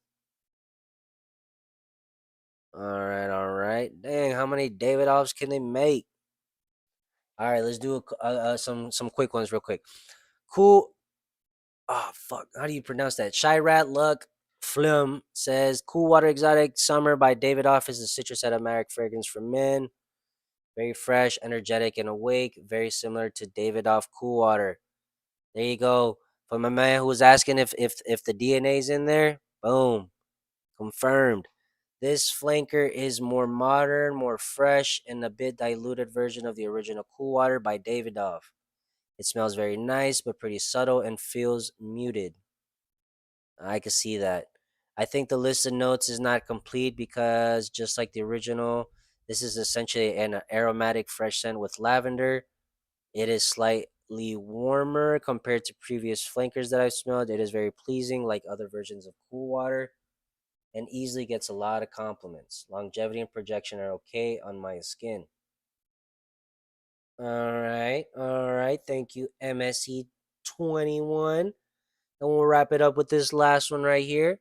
All right, all right. Dang, how many Davidoffs can they make? All right, let's do some quick ones real quick. Cool. Oh fuck, how do you pronounce that? Shirat Luck Flum says Cool Water Exotic Summer by Davidoff is a citrus aromatic fragrance for men. Very fresh, energetic, and awake. Very similar to Davidoff Cool Water. There you go. For my man who was asking if the DNA's in there, boom, confirmed. This flanker is more modern, more fresh, and a bit diluted version of the original Cool Water by Davidoff. It smells very nice, but pretty subtle and feels muted. I can see that. I think the list of notes is not complete because just like the original, this is essentially an aromatic fresh scent with lavender. It is slightly warmer compared to previous flankers that I've smelled. It is very pleasing, like other versions of Cool Water, and easily gets a lot of compliments. Longevity and projection are okay on my skin. All right. Thank you, MSC 21. And we'll wrap it up with this last one right here.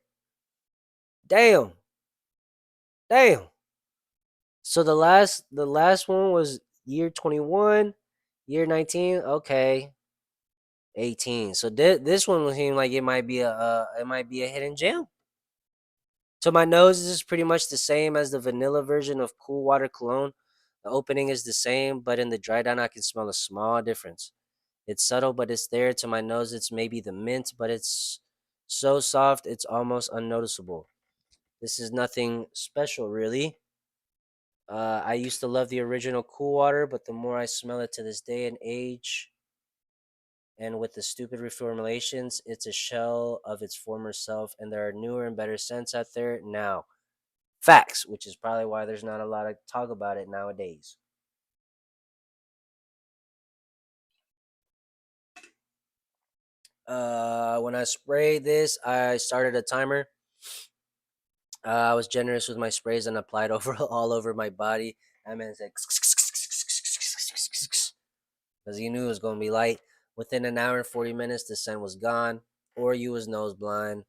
Damn, damn. So the last one was year 21, year 19. Okay, 18. So this one would seem like it might be a hidden gem. So my nose is pretty much the same as the vanilla version of Cool Water Cologne. The opening is the same, but in the dry down I can smell a small difference. It's subtle, but it's there. To my nose, it's maybe the mint, but it's so soft it's almost unnoticeable. This is nothing special, really. I used to love the original Cool Water, but the more I smell it to this day and age, and with the stupid reformulations, it's a shell of its former self, and there are newer and better scents out there now. Facts, which is probably why there's not a lot of talk about it nowadays. When I sprayed this, I started a timer. I was generous with my sprays and applied over all over my body. I mean, it's like because you knew it was gonna be light. Within an hour and 40 minutes, the scent was gone, or you was nose blind.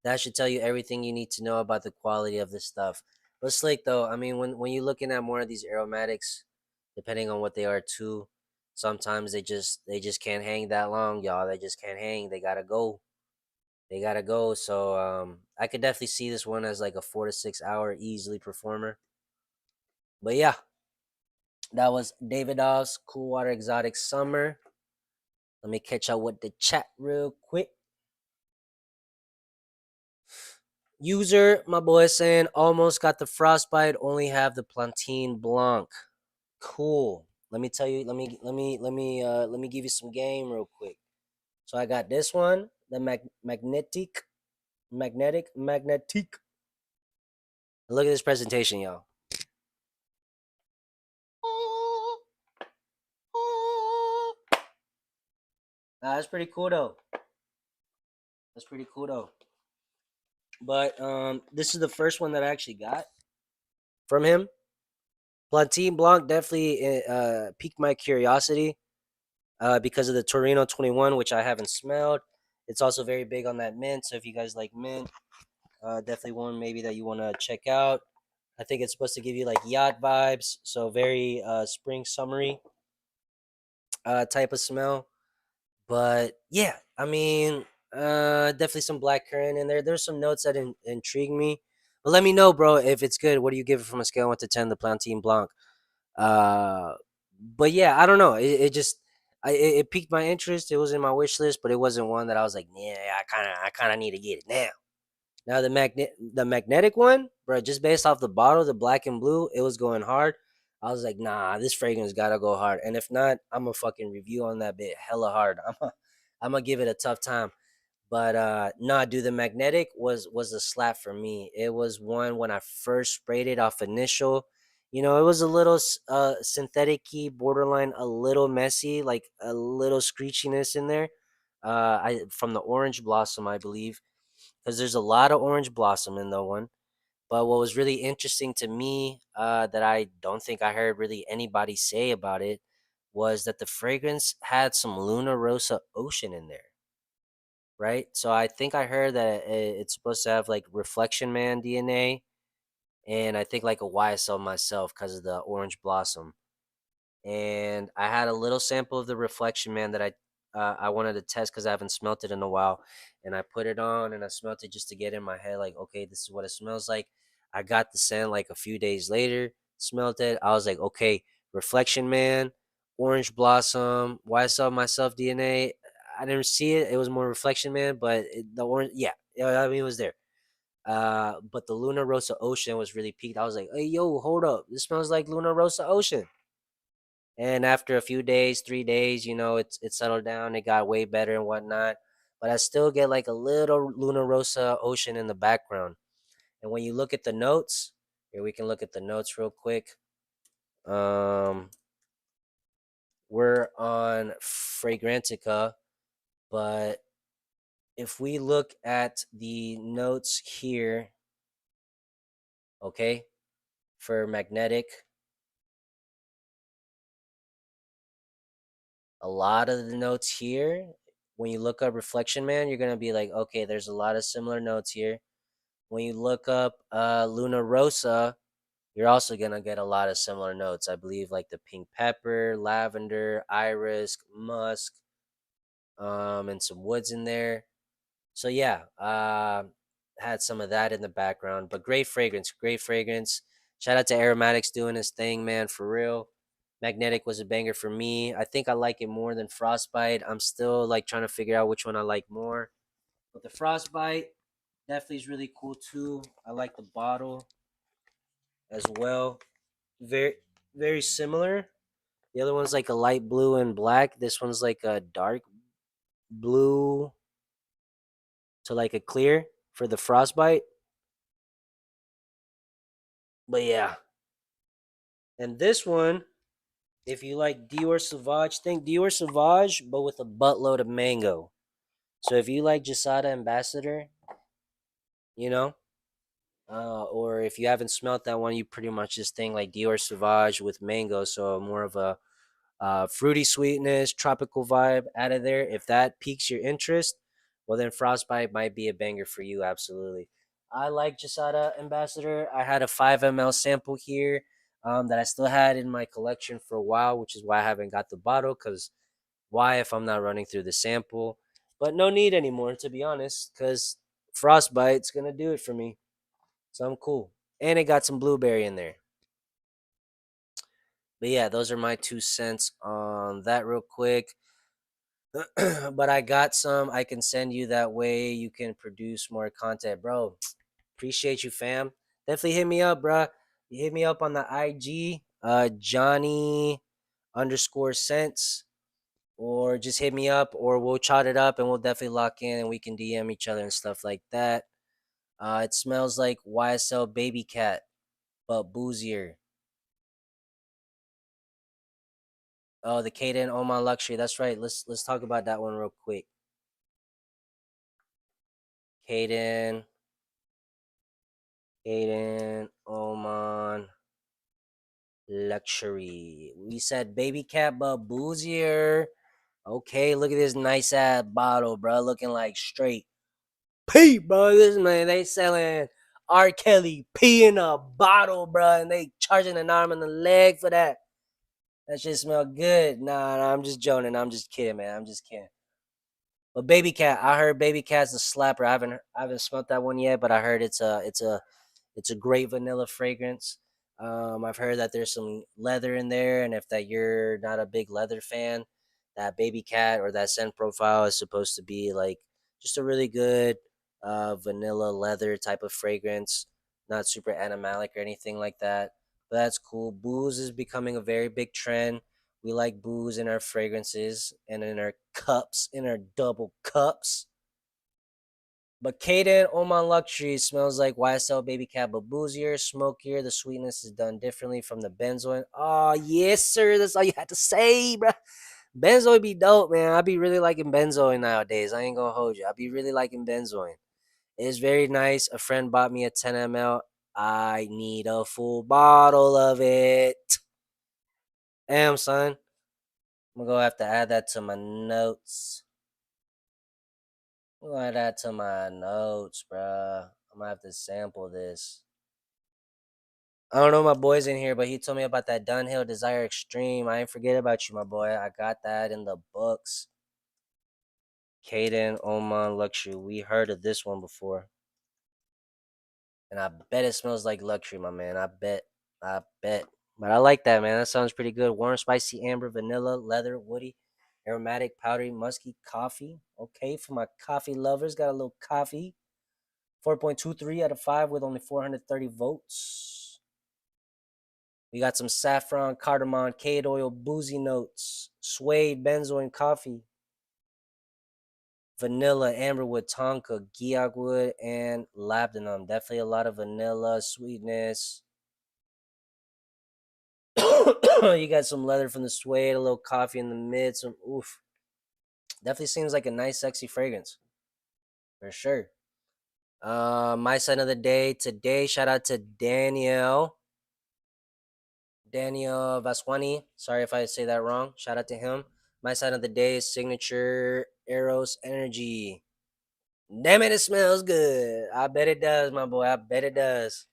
That should tell you everything you need to know about the quality of this stuff. But slick though, I mean, when you're looking at more of these aromatics, depending on what they are too, sometimes they just can't hang that long, y'all. They just can't hang. They gotta go. They gotta go. So I could definitely see this one as like a 4 to 6 hour easily performer. But yeah, that was Davidoff's Cool Water Exotic Summer. Let me catch up with the chat real quick. User, my boy saying almost got the frostbite, only have the plantain blanc. Cool. Let me tell you, let me give you some game real quick. So I got this one, the magnetic. Look at this presentation, y'all. That's pretty cool though. That's pretty cool though. But this is the first one that I actually got. from him. Plantain Blanc definitely piqued my curiosity because of the Torino 21, which I haven't smelled. It's also very big on that mint. So if you guys like mint, definitely one maybe that you want to check out. I think it's supposed to give you like yacht vibes. So very spring summery type of smell. But yeah, I mean, definitely some black currant in there. There's some notes that intrigue me. But let me know, bro, if it's good. What do you give it from a scale of 1 to 10? The Plantain Blanc. Uh, but yeah, I don't know. It just it piqued my interest. It was in my wish list, but it wasn't one that I was like, yeah, I kind of need to get it now. Now the magnetic one, bro, just based off the bottle, the black and blue, it was going hard. I was like, nah, this fragrance gotta go hard. And if not, I'm gonna fucking review on that bit hella hard. I'm gonna give it a tough time. But nah, dude, the magnetic was a slap for me. It was one when I first sprayed it off initial. You know, it was a little synthetic-y, borderline a little messy, like a little screechiness in there. I from the orange blossom, I believe, because there's a lot of orange blossom in the one. But what was really interesting to me, that I don't think I heard really anybody say about it, was that the fragrance had some Luna Rosa Ocean in there, right? So I think I heard that it's supposed to have like Reflection Man DNA, and I think like a YSL myself because of the orange blossom. And I had a little sample of the Reflection Man that I wanted to test because I haven't smelt it in a while, and I put it on and I smelt it just to get in my head like, okay, this is what it smells like. I got the scent like a few days later, smelt it. I was like, okay, Reflection Man, Orange Blossom, YSL myself DNA. I didn't see it. It was more Reflection Man, but the orange, yeah, I mean, it was there. But the Luna Rosa Ocean was really peaked. I was like, hey, yo, hold up, this smells like Luna Rosa Ocean. And after a few days, 3 days, it settled down. It got way better and whatnot. But I still get like a little Luna Rosa Ocean in the background. And when you look at the notes, here we can look at the notes real quick. Um, we're on Fragrantica, but if we look at the notes here, okay, for magnetic, a lot of the notes here, when you look up Reflection Man, you're gonna be like, okay, there's a lot of similar notes here. When you look up Luna Rosa, you're also gonna get a lot of similar notes. I believe like the pink pepper, lavender, iris, musk, and some woods in there. So yeah, had some of that in the background, but great fragrance, great fragrance. Shout out to Aromatics doing his thing, man, for real. Magnetic was a banger for me. I think I like it more than Frostbite. I'm still like trying to figure out which one I like more. But the Frostbite definitely is really cool too. I like the bottle as well. Very very similar. The other one's like a light blue and black. This one's like a dark blue to like a clear for the Frostbite. But yeah, and this one, if you like Dior Sauvage, think Dior Sauvage, but with a buttload of mango. So if you like Jasada Ambassador, you know, or if you haven't smelt that one, you pretty much just think like Dior Sauvage with mango. So more of a fruity sweetness, tropical vibe out of there. If that piques your interest, well, then Frostbite might be a banger for you. Absolutely. I like Jasada Ambassador. I had a 5 ml sample here, that I still had in my collection for a while, which is why I haven't got the bottle. Because why if I'm not running through the sample? But no need anymore, to be honest, because Frostbite's going to do it for me. So I'm cool. And it got some blueberry in there. But yeah, those are my 2 cents on that real quick. But I got some I can send you that way you can produce more content, bro. Appreciate you, fam. Definitely hit me up, bro. You hit me up on the IG, Johnny underscore cents, or just hit me up, or we'll chat it up and we'll definitely lock in and we can DM each other and stuff like that. It smells like YSL Baby Cat, but boozier. Oh, the Kaden Oh My Luxury. That's right. Let's talk about that one real quick. Kaden, Oman. luxury. We said baby cat, but boozier. Okay, look at this nice ass bottle, bro. Looking like straight pee, bro. This man, they selling R. Kelly pee in a bottle, bro, and they charging an arm and a leg for that. That shit smell good. Nah, I'm just joking. I'm just kidding, man. I'm just kidding. But baby cat, I heard baby cat's a slapper. I haven't smelled that one yet, but I heard it's a great vanilla fragrance. I've heard that there's some leather in there, and if that you're not a big leather fan, that baby cat or that scent profile is supposed to be like just a really good vanilla leather type of fragrance, not super animalic or anything like that. But that's cool. Booze is becoming a very big trend. We like booze in our fragrances and in our cups, in our double cups. But Kaden Oman Luxury smells like YSL Baby Cat, but boozier, smokier. The sweetness is done differently from the benzoin. Oh, yes, sir. That's all you had to say, bro. Benzoin be dope, man. I be really liking benzoin nowadays. I ain't gonna hold you. I be really liking benzoin. It's very nice. A friend bought me a 10 ml. I need a full bottle of it. Damn, son. I'm gonna go have to add that to my notes. I'm gonna add that to my notes, bruh. I'm gonna have to sample this. I don't know my boy's in here, but he told me about that Dunhill Desire Extreme. I ain't forget about you, my boy. I got that in the books. Caden Oman Luxury. We heard of this one before. And I bet it smells like luxury, my man. I bet. I bet. But I like that, man. That sounds pretty good. Warm, spicy, amber, vanilla, leather, woody, aromatic, powdery, musky, coffee. Okay, for my coffee lovers, got a little coffee. 4.23 out of 5 with only 430 votes. We got some saffron, cardamom, cade oil, boozy notes, suede, benzoin, coffee, vanilla, amberwood, tonka, giak wood, and labdanum. Definitely a lot of vanilla, sweetness. You got some leather from the suede, a little coffee in the mid, some oof. Definitely seems like a nice, sexy fragrance. For sure. My scent of the day today, shout out to Daniel Vaswani. Sorry if I say that wrong. Shout out to him. My sign of the day is signature Eros Energy. Damn it, it smells good. I bet it does, my boy. I bet it does.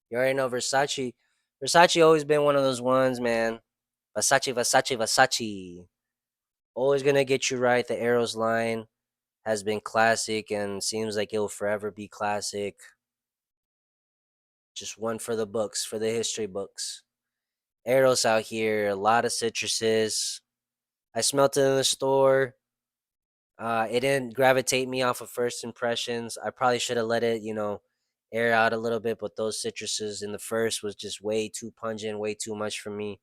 You already know Versace. Versace always been one of those ones, man. Versace. Always gonna get you right. The Eros line has been classic and seems like it'll forever be classic. Just one for the books, for the history books. Eros out here, a lot of citruses. I smelt it in the store. It didn't gravitate me off of first impressions. I probably should have let it, air out a little bit, but those citruses in the first was just way too pungent, way too much for me.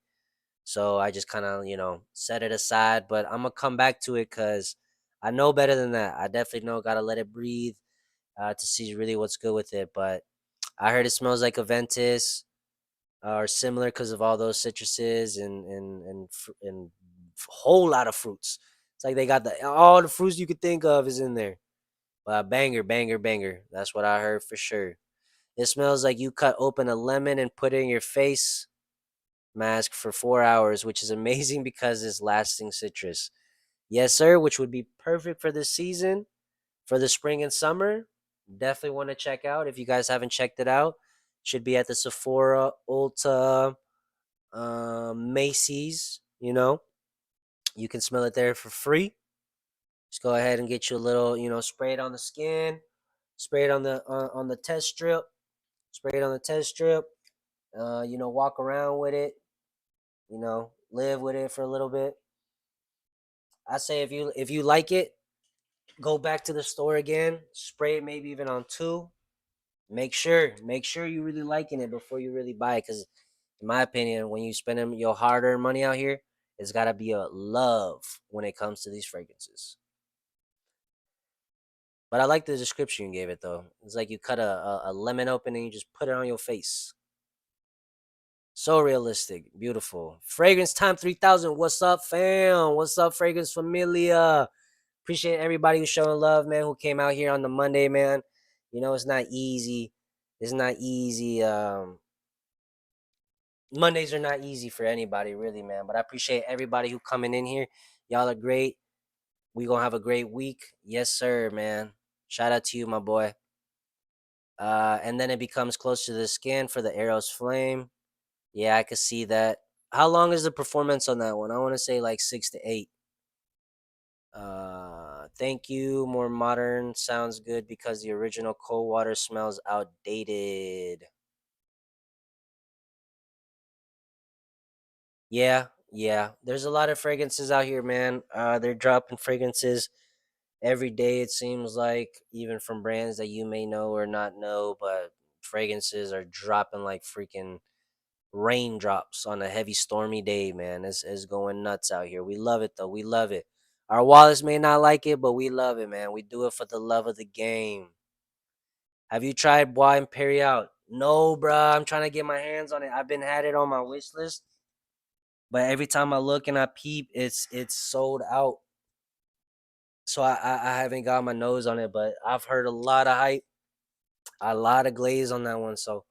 So I just kind of, set it aside. But I'm gonna come back to it because I know better than that. I definitely know gotta let it breathe to see really what's good with it. But I heard it smells like a Ventus or similar because of all those citruses and whole lot of fruits. It's like they got all the fruits you could think of is in there. But banger, banger, banger. That's what I heard for sure. It smells like you cut open a lemon and put it in your face mask for 4 hours, which is amazing because it's lasting citrus. Yes, sir, which would be perfect for this season, for the spring and summer. Definitely want to check out. If you guys haven't checked it out, should be at the Sephora, Ulta, Macy's. You can smell it there for free. Just go ahead and get you a little, spray it on the skin, spray it on the test strip, spray it on the test strip. Walk around with it. Live with it for a little bit. I say if you like it, go back to the store again, spray it maybe even on two. Make sure you really liking it before you really buy it. Because in my opinion, when you spend your hard-earned money out here, it's got to be a love when it comes to these fragrances. But I like the description you gave it though. It's like you cut a lemon open and you just put it on your face. So realistic, beautiful. Fragrance time 3000. What's up, fam? What's up, Fragrance Familia? Appreciate everybody who's showing love, man, who came out here on the Monday, man. It's not easy. It's not easy Mondays are not easy for anybody, really, man. But I appreciate everybody who coming in here. Y'all are great. We gonna have a great week. Yes, sir, man. Shout out to you, my boy. And then it becomes close to the skin for the arrow's flame. Yeah, I could see that. How long is the performance on that one? I want to say like 6 to 8. Thank you. More modern sounds good because the original cold water smells outdated. Yeah, yeah. There's a lot of fragrances out here, man. They're dropping fragrances every day. It seems like, even from brands that you may know or not know, but fragrances are dropping like freaking raindrops on a heavy stormy day, man. It's going nuts out here. We love it though. We love it. Our wallets may not like it, but we love it, man. We do it for the love of the game. Have you tried Bois Imperial? No, bruh. I'm trying to get my hands on it. I've been had it on my wish list, but every time I look and I peep, it's sold out. So I haven't got my nose on it, but I've heard a lot of hype, a lot of glaze on that one. So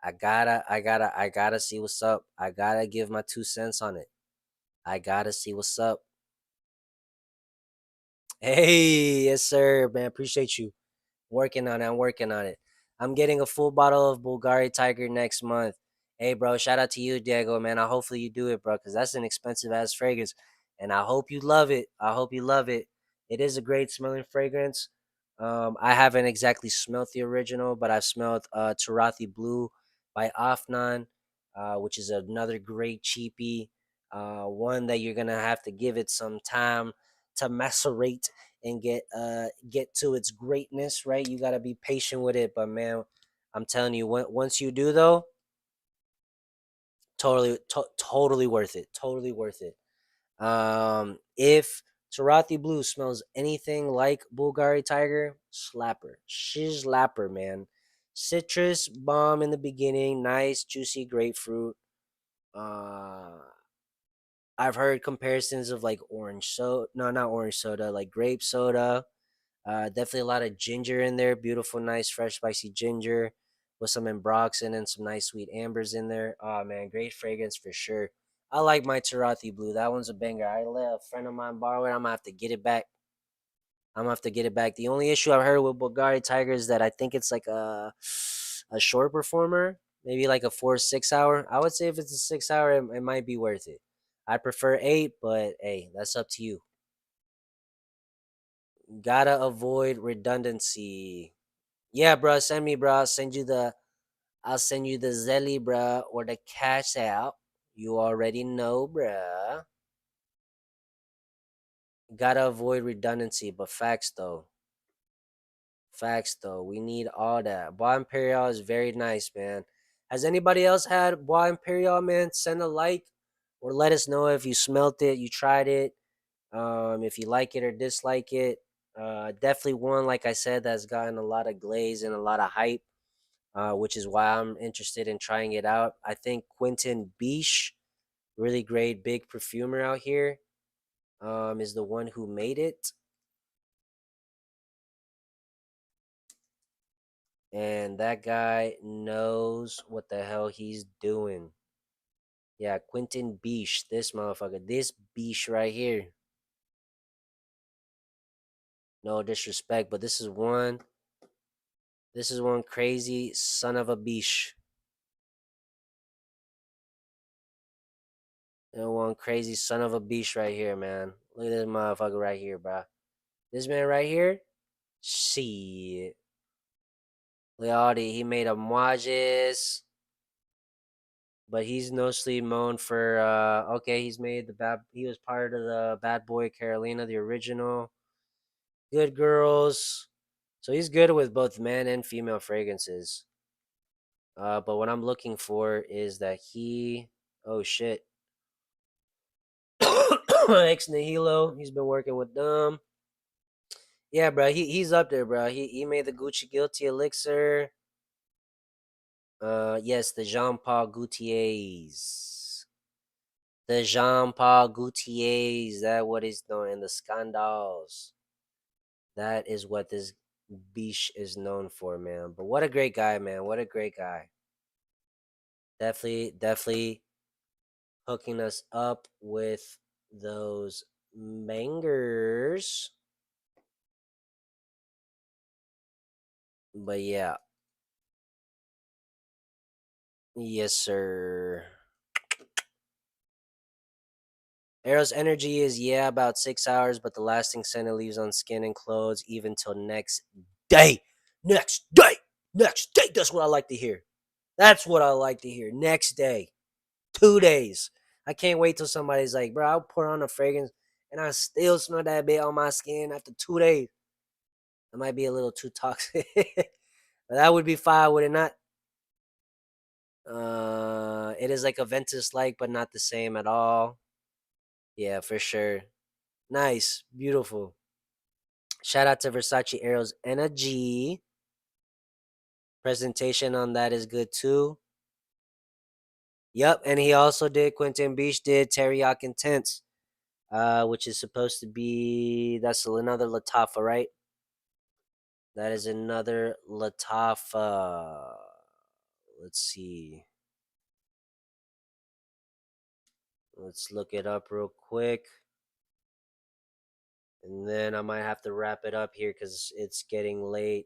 I gotta see what's up. I gotta give my 2 cents on it. I gotta see what's up. Hey, yes, sir, man. Appreciate you. Working on it. I'm working on it. I'm getting a full bottle of Bulgari Tiger next month. Hey, bro, shout out to you, Diego, man. I hopefully you do it, bro, because that's an expensive ass fragrance. And I hope you love it. I hope you love it. It is a great smelling fragrance. I haven't exactly smelt the original, but I've smelled Tarathi Blue by Afnan, which is another great cheapie. One that you're gonna have to give it some time to macerate and get to its greatness, right? You got to be patient with it, but man, I'm telling you, once you do though, totally worth it. Totally worth it. If Tarathi Blue smells anything like Bulgari Tiger, slapper. She's slapper, man. Citrus bomb in the beginning, nice juicy grapefruit. Uh I've heard comparisons of like orange soda, no, not orange soda, like grape soda. Definitely a lot of ginger in there. Beautiful, nice, fresh, spicy ginger with some ambroxan and some nice sweet ambers in there. Oh man, great fragrance for sure. I like my Tarathi Blue. That one's a banger. I let a friend of mine borrow it. I'm gonna have to get it back. I'm gonna have to get it back. The only issue I've heard with Bulgari Tiger is that I think it's like a short performer, maybe like a 4 or 6 hour. I would say if it's a 6 hour, it might be worth it. I prefer 8, but hey, that's up to you. Gotta avoid redundancy. Yeah, bro. Send me, bro. I'll send you the Zelly, bro, or the cash out. You already know, bro. Gotta avoid redundancy, but facts though. Facts though. We need all that. Bois Imperial is very nice, man. Has anybody else had Bois Imperial, man? Send a like or let us know if you smelt it, you tried it, if you like it or dislike it. Definitely one, like I said, that's gotten a lot of glaze and a lot of hype. Which is why I'm interested in trying it out. I think Quentin Biche, really great big perfumer out here, is the one who made it, and that guy knows what the hell he's doing. Yeah, Quentin Biche, this motherfucker, this Biche right here. No disrespect, but this is one. This is one crazy son of a Biche. And one crazy son of a Biche right here, man. Look at this motherfucker right here, bro. This man right here, shit. Lealdi, he made a Moages, but he's mostly known for okay, he's made the bad he was part of the Bad Boy Carolina, the original. Good Girls. So he's good with both men and female fragrances. But what I'm looking for is that he oh shit. Ex Nihilo, he's been working with them. Yeah, bro, he's up there, bro. He made the Gucci Guilty Elixir. Yes, the Jean Paul Gaultier's. The Jean Paul Gaultier's, that what he's known in the scandals. That is what this Biche is known for, man. But what a great guy, man. What a great guy. Definitely hooking us up with those bangers. But yeah, yes, sir. Arrow's energy is, yeah, about 6 hours, but the lasting scent it leaves on skin and clothes even till next day. Next day. Next day. That's what I like to hear. That's what I like to hear. Next day. 2 days. I can't wait till somebody's like, bro, I'll put on a fragrance and I still smell that bit on my skin after 2 days. It might be a little too toxic. But that would be fine, would it not? It is like a Ventus like, but not the same at all. Yeah, for sure. Nice, beautiful. Shout out to Versace Arrows Energy. Presentation on that is good too. Yep, and he also did Quentin Beach did Teriyaki Intense, which is supposed to be that's another Latafa, right? That is another Latafa. Let's see. Let's look it up real quick. And then I might have to wrap it up here because it's getting late.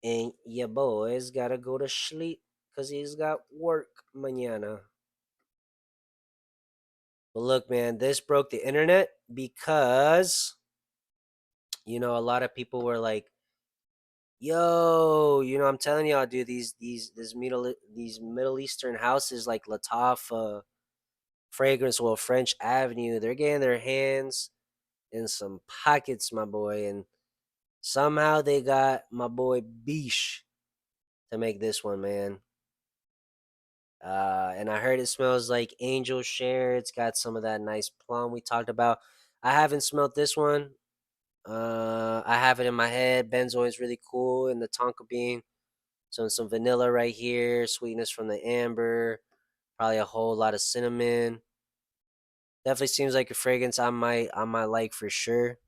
And your boy's gotta go to sleep because he's got work mañana. But look, man, this broke the internet because a lot of people were like, "Yo, I'm telling y'all, dude, these Middle Eastern houses like Latafa, Fragrance, well, French Avenue, they're getting their hands in some pockets, my boy, and somehow they got my boy Bish to make this one, man. And I heard it smells like angel share. It's got some of that nice plum we talked about. I haven't smelled this one. I have it in my head. Benzoin is really cool, and the tonka bean. So some vanilla right here, sweetness from the amber, probably a whole lot of cinnamon. Definitely seems like a fragrance I might like for sure.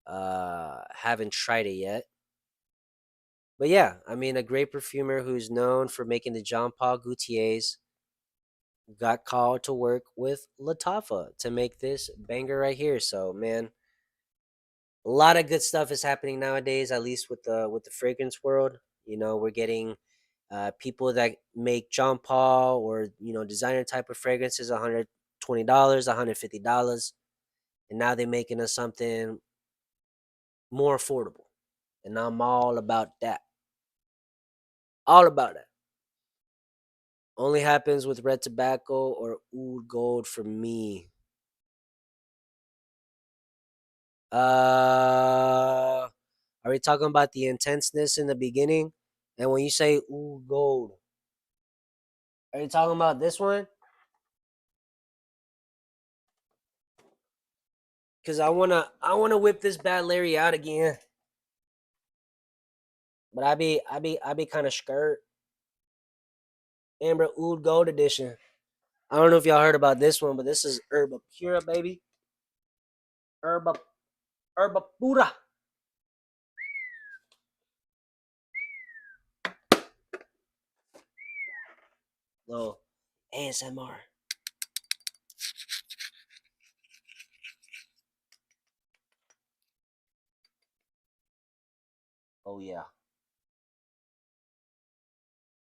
Haven't tried it yet. But yeah, I mean, a great perfumer who's known for making the Jean Paul Gaultiers got called to work with Latafa to make this banger right here. So man, a lot of good stuff is happening nowadays, at least with the fragrance world. We're getting people that make Jean Paul or designer type of fragrances $120, $150, and now they're making us something more affordable. And I'm all about that. All about that. Only happens with red tobacco or oud gold for me. Are we talking about the intenseness in the beginning? And when you say oud gold, are you talking about this one? Cause I wanna whip this bad Larry out again. But I be kind of scared. Amber Oud Gold Edition. I don't know if y'all heard about this one, but this is Herba Pura, baby. Herba Herba Pura. Little ASMR. Oh yeah.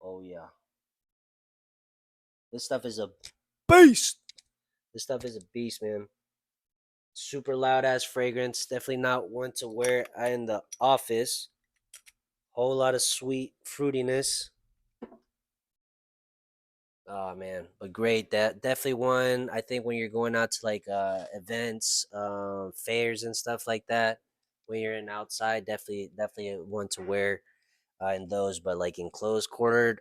Oh yeah. This stuff is a beast. This stuff is a beast, man. Super loud ass fragrance. Definitely not one to wear in the office. Whole lot of sweet fruitiness. Oh man, but great. That definitely one. I think when you're going out to like events, fairs and stuff like that, when you're in outside, definitely one to wear in those. But like in closed quartered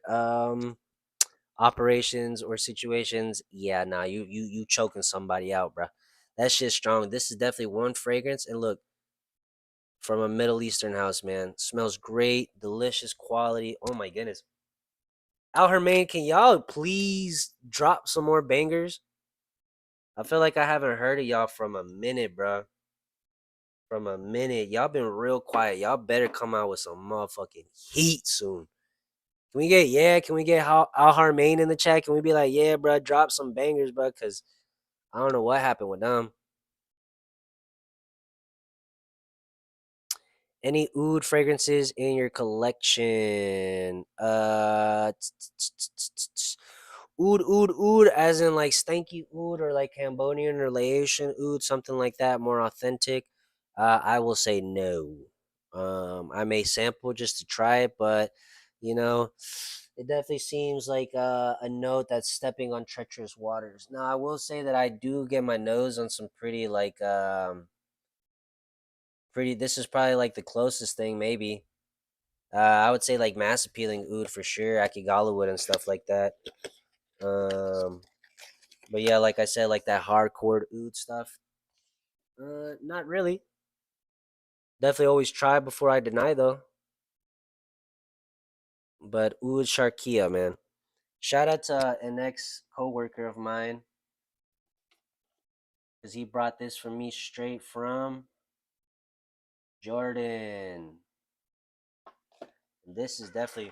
operations or situations, yeah, nah, you choking somebody out, bro. That shit's strong. This is definitely one fragrance, and look, from a Middle Eastern house, man, smells great, delicious quality. Oh my goodness. Al Hermain, can y'all please drop some more bangers? I feel like I haven't heard of y'all from a minute, bro. From a minute. Y'all been real quiet. Y'all better come out with some motherfucking heat soon. Can we get Al Harmain in the chat? Can we be like, yeah, bro, drop some bangers, bro? Because I don't know what happened with them. Any oud fragrances in your collection? Oud, as in like stanky oud or like Cambodian or Laotian oud, something like that, more authentic. I will say no. I may sample just to try it, but you know, it definitely seems like a note that's stepping on treacherous waters. Now, I will say that I do get my nose on some pretty like pretty. This is probably like the closest thing, maybe. I would say like mass appealing oud for sure, Akigala wood and stuff like that. Um, but yeah, like I said, like that hardcore oud stuff. Not really. Definitely always try before I deny though. But oud Sharkia, man. Shout out to an ex coworker of mine because he brought this for me straight from Jordan. This is definitely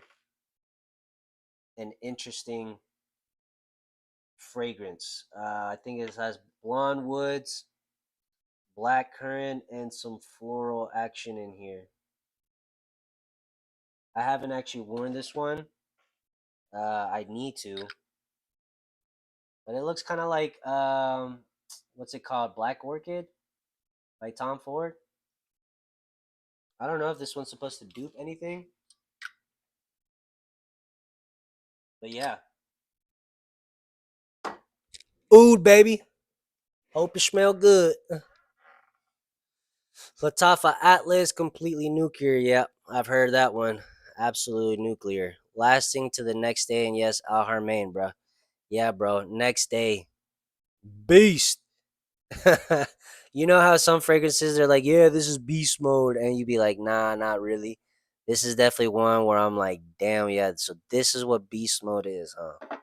an interesting fragrance. I think it has blonde woods, black currant, and some floral action in here. I haven't actually worn this one. I need to, but it looks kind of like what's it called? Black Orchid by Tom Ford. I don't know if this one's supposed to dupe anything, but yeah. Oud, baby. Hope it smell good. Latafa Atlas, completely nuclear. Yep, I've heard that one. Absolutely nuclear. Lasting to the next day, and yes, Al Harmain, bro. Yeah, bro. Next day, beast. You know how some fragrances are like, yeah, this is beast mode, and you be like, nah, not really. This is definitely one where I'm like, damn, yeah. So this is what beast mode is, huh?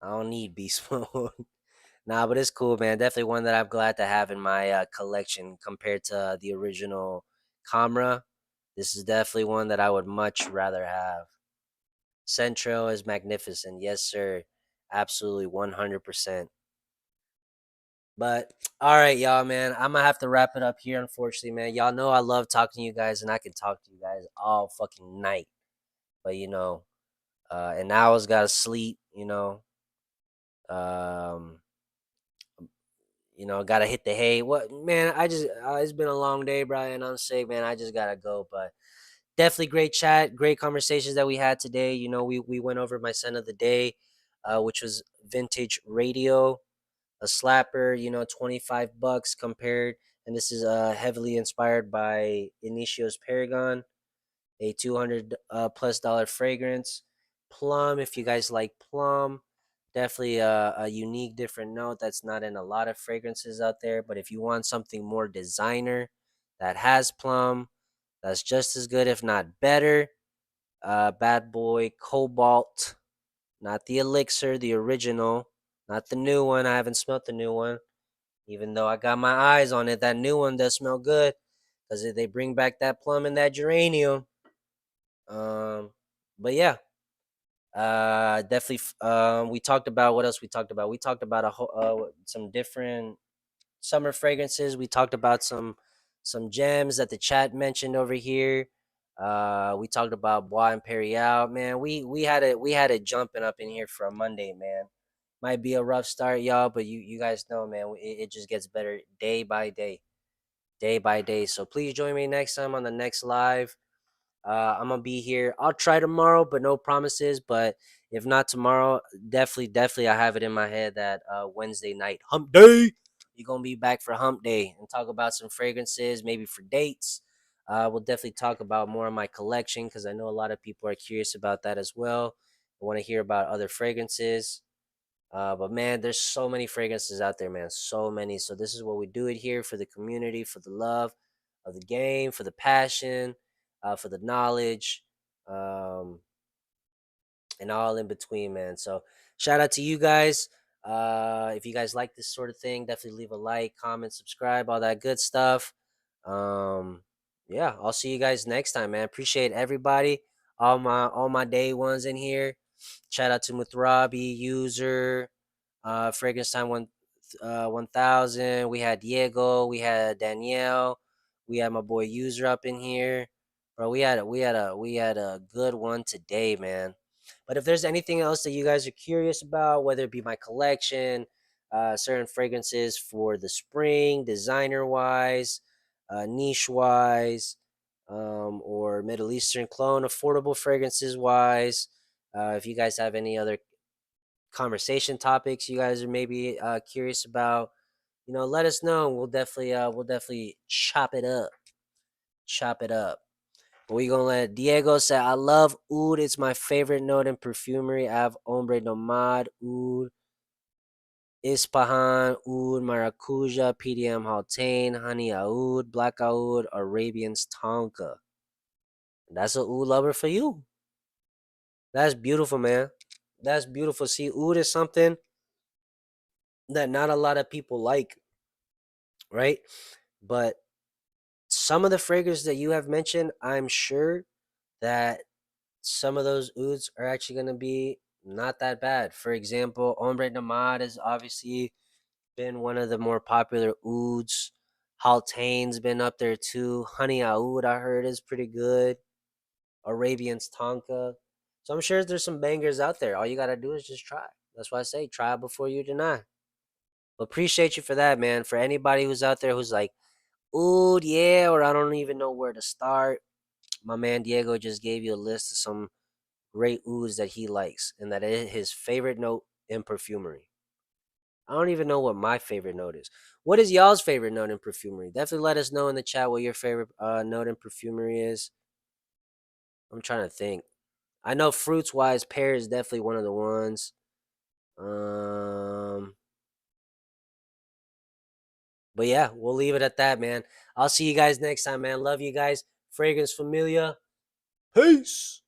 I don't need beast mode. Nah, but it's cool, man. Definitely one that I'm glad to have in my collection compared to the original Camera. This is definitely one that I would much rather have. Centro is magnificent. Yes, sir. Absolutely 100%. But all right, y'all, man. I'm gonna have to wrap it up here, unfortunately, man. Y'all know I love talking to you guys, and I can talk to you guys all fucking night. But and now I was gotta sleep. Um, gotta hit the hay. What, man? It's been a long day, Brian. I'm sick, man. I just gotta go. But definitely great chat, great conversations that we had today. We went over my scent of the day, which was vintage radio, a slapper. 25 bucks compared, and this is heavily inspired by Inicio's Paragon, a 200 plus dollar fragrance. Plum, if you guys like plum, definitely a unique, different note that's not in a lot of fragrances out there. But if you want something more designer that has plum, that's just as good, if not better. Bad Boy Cobalt, not the Elixir, the original, not the new one. I haven't smelt the new one, even though I got my eyes on it. That new one does smell good because they bring back that plum and that geranium. Um, but yeah, definitely. We talked about what else we talked about. We talked about some different summer fragrances. We talked about some gems that the chat mentioned over here. We talked about Bois Imperial. Man, we had it jumping up in here for a Monday, man. Might be a rough start, y'all, but you guys know, man, it just gets better day by day, day by day. So please join me next time on the next live. I'm gonna be here. I'll try tomorrow, but no promises. But if not tomorrow, definitely, I have it in my head that Wednesday night, Hump Day, you're gonna be back for Hump Day and talk about some fragrances, maybe for dates. We'll definitely talk about more of my collection because I know a lot of people are curious about that as well. I want to hear about other fragrances. But man, there's so many fragrances out there, man. So many. So this is what we do it here for the community, for the love of the game, for the passion, for the knowledge, um, and all in between, man. So shout out to you guys. If you guys like this sort of thing, definitely leave a like, comment, subscribe, all that good stuff. Um, yeah, I'll see you guys next time, man. Appreciate everybody. all my day ones in here. Shout out to Muthrabi, User, Fragrance Time 1000. We had Diego, we had Danielle, we had my boy User up in here. Bro, we had a good one today, man. But if there's anything else that you guys are curious about, whether it be my collection, certain fragrances for the spring, designer wise, niche wise, or Middle Eastern clone, affordable fragrances wise, if you guys have any other conversation topics you guys are maybe curious about, let us know. We'll definitely chop it up. Chop it up. But we gonna let Diego say, I love oud. It's my favorite note in perfumery. I have ombre nomad, oud, Ispahan, oud, maracuja, PDM haltane, honey oud, black oud, Arabian's tonka. That's a oud lover for you. That's beautiful, man. That's beautiful. See, oud is something that not a lot of people like, right? But some of the fragrances that you have mentioned, I'm sure that some of those ouds are actually going to be not that bad. For example, Ombre Nomad has obviously been one of the more popular ouds. Haltane's been up there too. Honey Oud, I heard, is pretty good. Arabian's Tonka. So I'm sure there's some bangers out there. All you got to do is just try. That's why I say try before you deny. Well, appreciate you for that, man. For anybody who's out there who's like, ooh, yeah, or I don't even know where to start. My man Diego just gave you a list of some great ouds that he likes and that is his favorite note in perfumery. I don't even know what my favorite note is. What is y'all's favorite note in perfumery? Definitely let us know in the chat what your favorite note in perfumery is. I'm trying to think. I know fruits wise, pear is definitely one of the ones. Um, but yeah, we'll leave it at that, man. I'll see you guys next time, man. Love you guys. Fragrance Familia. Peace.